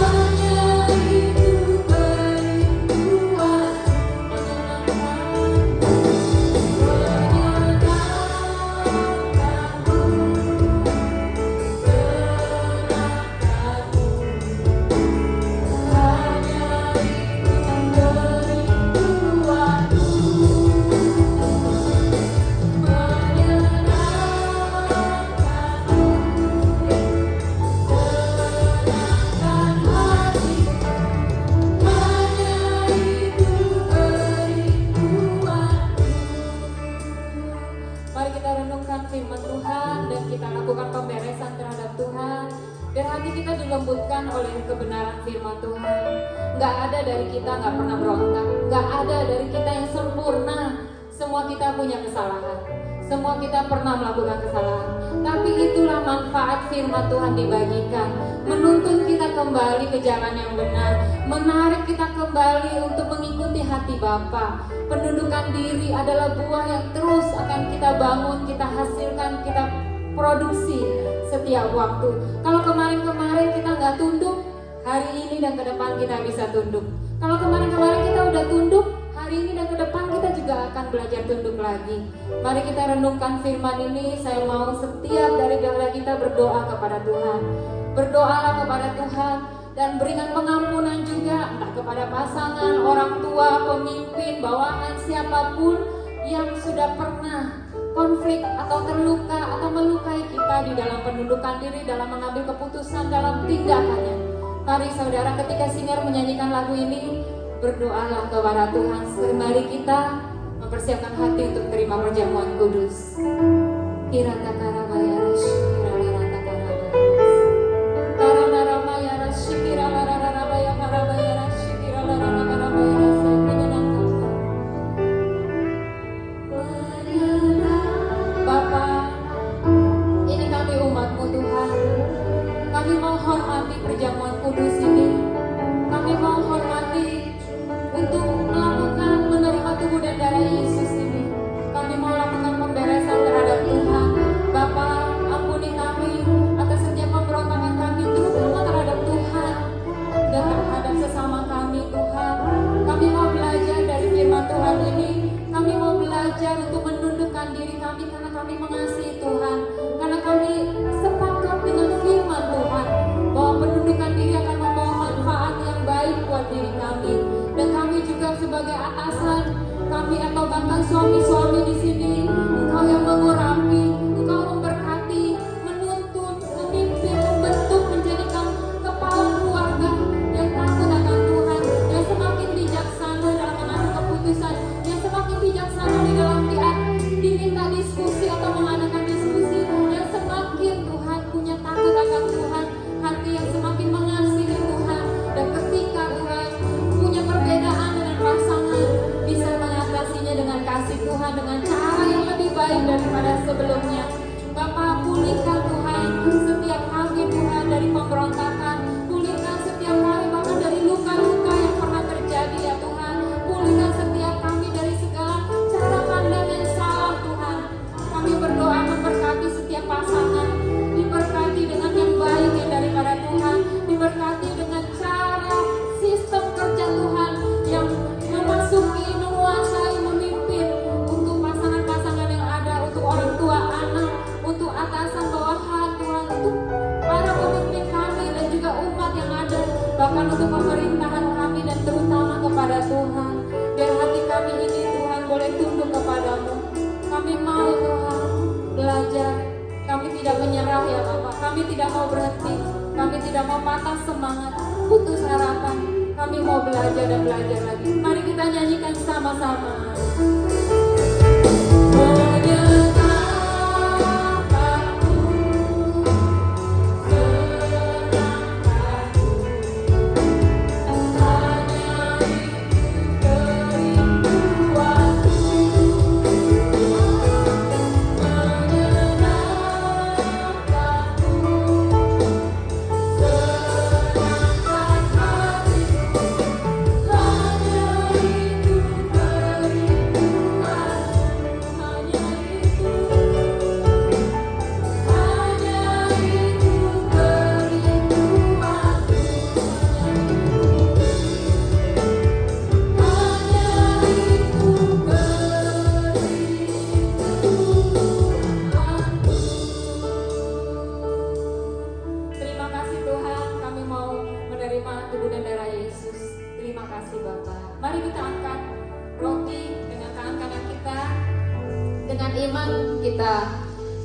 Hanya itu kerinduanku. Menyenangkanmu, menyenangkanmu. gak ada dari kita gak pernah berontak, gak ada dari kita yang sempurna. Semua kita punya kesalahan, semua kita pernah melakukan kesalahan. Tapi itulah manfaat firman Tuhan dibagikan, menuntun kita kembali ke jalan yang benar, menarik kita kembali untuk mengikuti hati Bapa. Penundukan diri adalah buah yang terus akan kita bangun, kita hasilkan, kita produksi setiap waktu. Kalau kemarin-kemarin kita nggak tunduk, hari ini dan ke depan kita bisa tunduk. Kalau kemarin-kemarin kita udah tunduk, hari ini dan ke depan kita juga akan belajar tunduk lagi. Mari kita renungkan firman ini. Saya mau setiap dari kita berdoa kepada Tuhan. Berdoalah kepada Tuhan dan berikan pengampunan juga, entah kepada pasangan, orang tua, pemimpin, bawahan, siapapun yang sudah pernah konflik atau terluka atau melukai kita di dalam penundukan diri, dalam mengambil keputusan, dalam tindakannya. Mari saudara, ketika singer menyanyikan lagu ini, berdoalah kepada Tuhan. Mari kita mempersiapkan hati untuk terima perjamuan kudus. Kirata karabaya kirata karabaya karanarama ya kirala rarabaya karabaya kirala rarabaya menyenangkan. Bapa, ini kami umat-Mu Tuhan. Kami mau hormati perjamuan kudus ini. Kami mau hormati untuk melakukan menerima tubuh dan darah Yesus ini. Kami mau lakukan pemberesan terhadap Tuhan. Bapa, ampuni kami atas setiap pemberontakan kami, terutama terhadap Tuhan dan terhadap sesama kami, Tuhan. Kami mau belajar dari firman Tuhan ini. Kami mau belajar untuk menundukkan diri kami karena kami mengasihi Tuhan. Karena kami sepakat dengan firman Tuhan bahwa penundukan diri akan membawa manfaat yang baik buat diri kami. Dan kami juga sebagai atasan kami atau bahkan suami-suami di sini, Engkau yang mengurapi, Engkau memberkati, menuntun, memimpin, membentuk, menjadikan kepala keluarga yang takut akan Tuhan, yang semakin bijaksana dalam mengambil keputusan, yang semakin bijaksana di dalam diminta diskusi atau mengadakan diskusi, yang semakin Tuhan punya takut akan Tuhan, hati yang semakin mengasihi Tuhan. Dan ketika Tuhan punya perbedaan dengan pasangan, bisa mengatasinya dengan kasih Tuhan, dengan cara yang lebih baik daripada sebelumnya. Bapa, pulihkan Tuhan setiap kami Tuhan dari pemberontakan, pulihkan setiap kami bahkan dari luka-luka yang pernah terjadi ya Tuhan, pulihkan setiap kami dari segala cara pandang yang salah Tuhan. Kami berdoa memberkati setiap pasangan, diberkati dengan yang baik yang daripada Tuhan, diberkati dengan cara sistem kerja Tuhan yang memasuki, menguasai, memimpin untuk pasangan-pasangan yang ada, untuk orang tua anak, untuk atasan bawahan Tuhan, untuk para pemimpin kami dan juga umat yang ada, bahkan untuk pemerintahan kami dan terutama kepada Tuhan. Biar hati kami ini Tuhan boleh tunduk kepadamu. Kami mau Tuhan belajar, kami tidak menyerah ya Bapak, kami tidak mau berhenti, kami tidak mau patah semangat, putus harapan. Kami mau belajar dan belajar lagi. Mari kita nyanyikan sama-sama.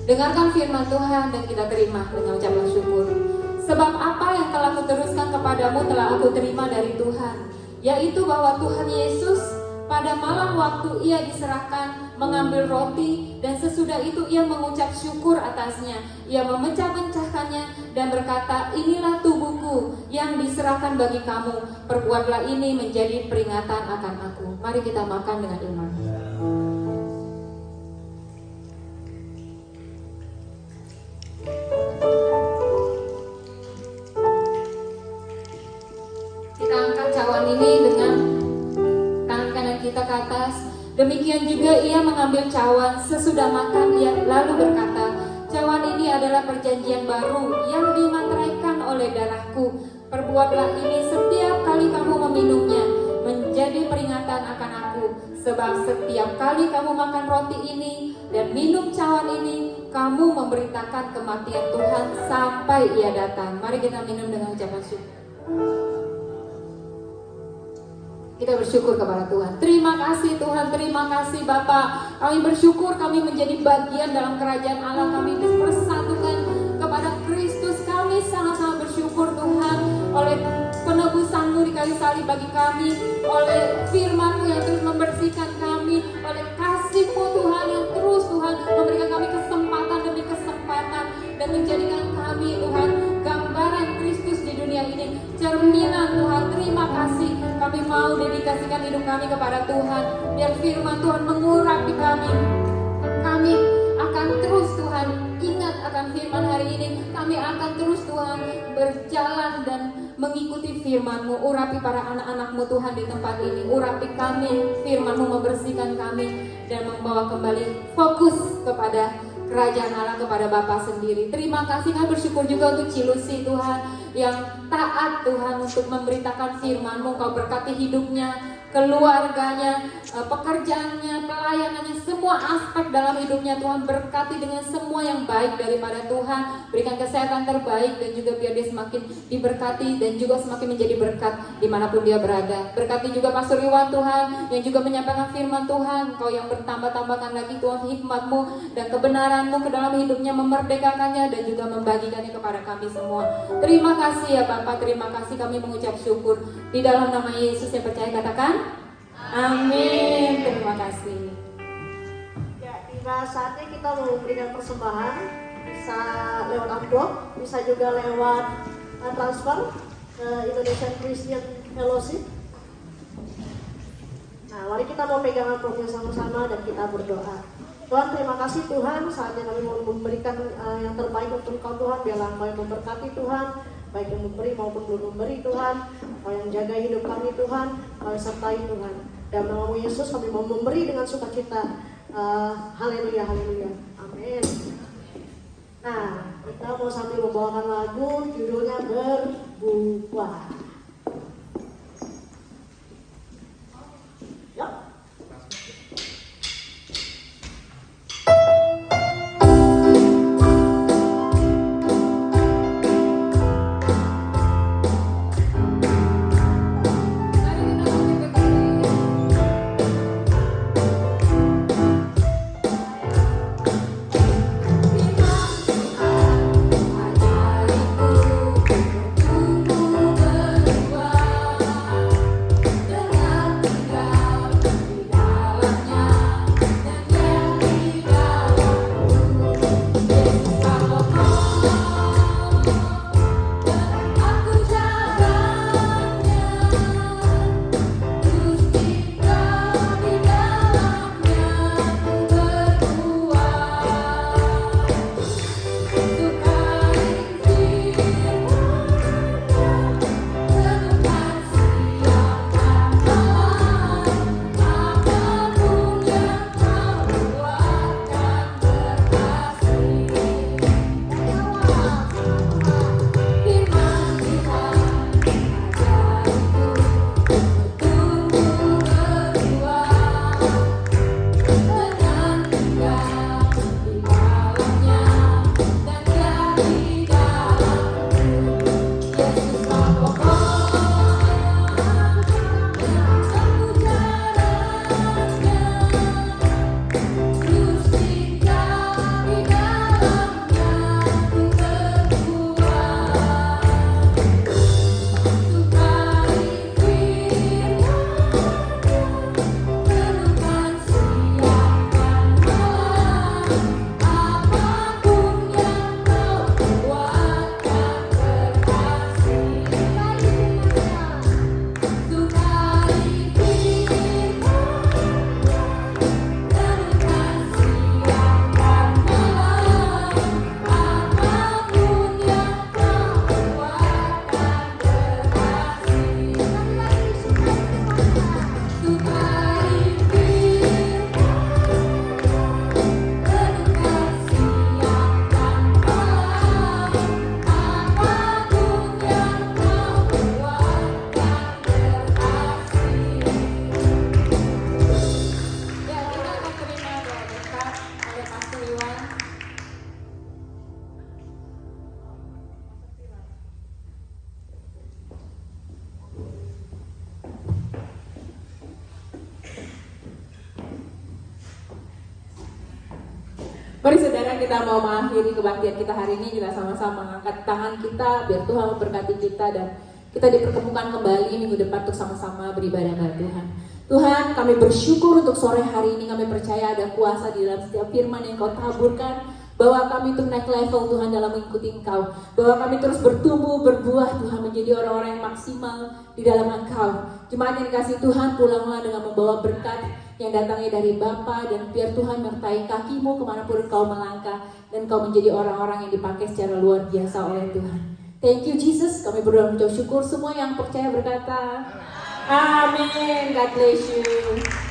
Dengarkan firman Tuhan dan kita terima dengan ucapan syukur. Sebab apa yang telah kuteruskan kepadamu telah aku terima dari Tuhan, yaitu bahwa Tuhan Yesus pada malam waktu ia diserahkan mengambil roti, dan sesudah itu ia mengucap syukur atasnya. Ia memecah-mecahkannya dan berkata, inilah tubuhku cawanku yang diserahkan bagi kamu. Perbuatlah ini menjadi peringatan akan aku. Mari kita makan dengan iman. Kita angkat cawan ini dengan tangan kanan kita ke atas. Demikian juga ia mengambil cawan sesudah makan, ia lalu berkata, cawan ini adalah perjanjian baru yang dimateraikan oleh darahku. Perbuatlah ini setiap kali kamu meminumnya, menjadi peringatan akan aku. Sebab setiap kali kamu makan roti ini dan minum cawan ini, kamu memberitakan kematian Tuhan sampai ia datang. Mari kita minum dengan ucapan syukur. Kita bersyukur kepada Tuhan. Terima kasih Tuhan, terima kasih Bapa. Kami bersyukur kami menjadi bagian dalam kerajaan Allah. Kami dipersatukan kepada Kristus. Kami sangat-sangat bersyukur Tuhan oleh penebusan-Mu di kayu salib bagi kami, oleh firman-Mu yang terus membersihkan kami, oleh kasih-Mu Tuhan yang terus Tuhan memberikan kami kesempatan demi kesempatan dan menjadikan kami Tuhan gambaran Kristus di dunia ini, cerminan Tuhan. Terima kasih, kami mau dedikasikan hidup kami kepada Tuhan, biar firman Tuhan mengurapi kami. Kami akan terus Tuhan ingat akan firman hari ini. Kami akan terus Tuhan berjalan dan mengikuti firman-Mu. Urapi para anak-anak-Mu Tuhan di tempat ini. Urapi kami, firman-Mu membersihkan kami dan membawa kembali fokus kepada kerajaan Allah, kepada Bapa sendiri. Terima kasih, kami bersyukur juga untuk Cilusi Tuhan yang taat Tuhan untuk memberitakan firman-Mu. Kau berkati hidupnya, keluarganya, pekerjaannya, pelayanannya, semua aspek dalam hidupnya Tuhan. Berkati dengan semua yang baik daripada Tuhan. Berikan kesehatan terbaik dan juga biar dia semakin diberkati dan juga semakin menjadi berkat dimanapun dia berada. Berkati juga Pastor Iwan Tuhan yang juga menyampaikan firman Tuhan. Kau yang bertambah-tambahkan lagi Tuhan hikmat-Mu dan kebenaran-Mu ke dalam hidupnya, memerdekakannya dan juga membagikannya kepada kami semua. Terima kasih ya Bapak, terima kasih, kami mengucap syukur. Di dalam nama Yesus yang percaya katakan amin. Terima kasih. Ya, tiba saatnya kita mau memberikan persembahan. Bisa lewat amplop, bisa juga lewat transfer ke Indonesian Christian Fellowship. Nah, mari kita mau pegang amplopnya sama-sama dan kita berdoa. Tuhan, terima kasih Tuhan, saatnya kami mau memberikan yang terbaik untuk Kau Tuhan. Biarlah Kau yang memberkati Tuhan, baik yang memberi maupun belum memberi Tuhan. Kau yang jaga hidup kami Tuhan, Kau yang sertai Tuhan. Dan nama Yesus kami mau memberi dengan sukacita. Haleluya, haleluya, amin. Nah, kita mau sambil membawakan lagu judulnya Berbuah. Yuk. Ajariku bertumbuh Mari saudara, kita mau mengakhiri kebaktian kita hari ini. Kita sama-sama mengangkat tangan kita biar Tuhan memberkati kita dan kita dipertemukan kembali minggu depan untuk sama-sama beribadah kepada Tuhan. Tuhan, kami bersyukur untuk sore hari ini. Kami percaya ada kuasa di dalam setiap firman yang Kau taburkan, bahwa kami untuk naik level Tuhan dalam mengikuti Engkau, bahwa kami terus bertumbuh, berbuah Tuhan, menjadi orang-orang yang maksimal di dalam Engkau. Jemaat yang dikasihi Tuhan, pulanglah dengan membawa berkat yang datangnya dari Bapa, dan biar Tuhan menyertai kakimu kemanapun Engkau melangkah, dan Kau menjadi orang-orang yang dipakai secara luar biasa oleh Tuhan. Thank you Jesus, kami berdoa mengucap syukur. Semua yang percaya berkata Amin. God bless you.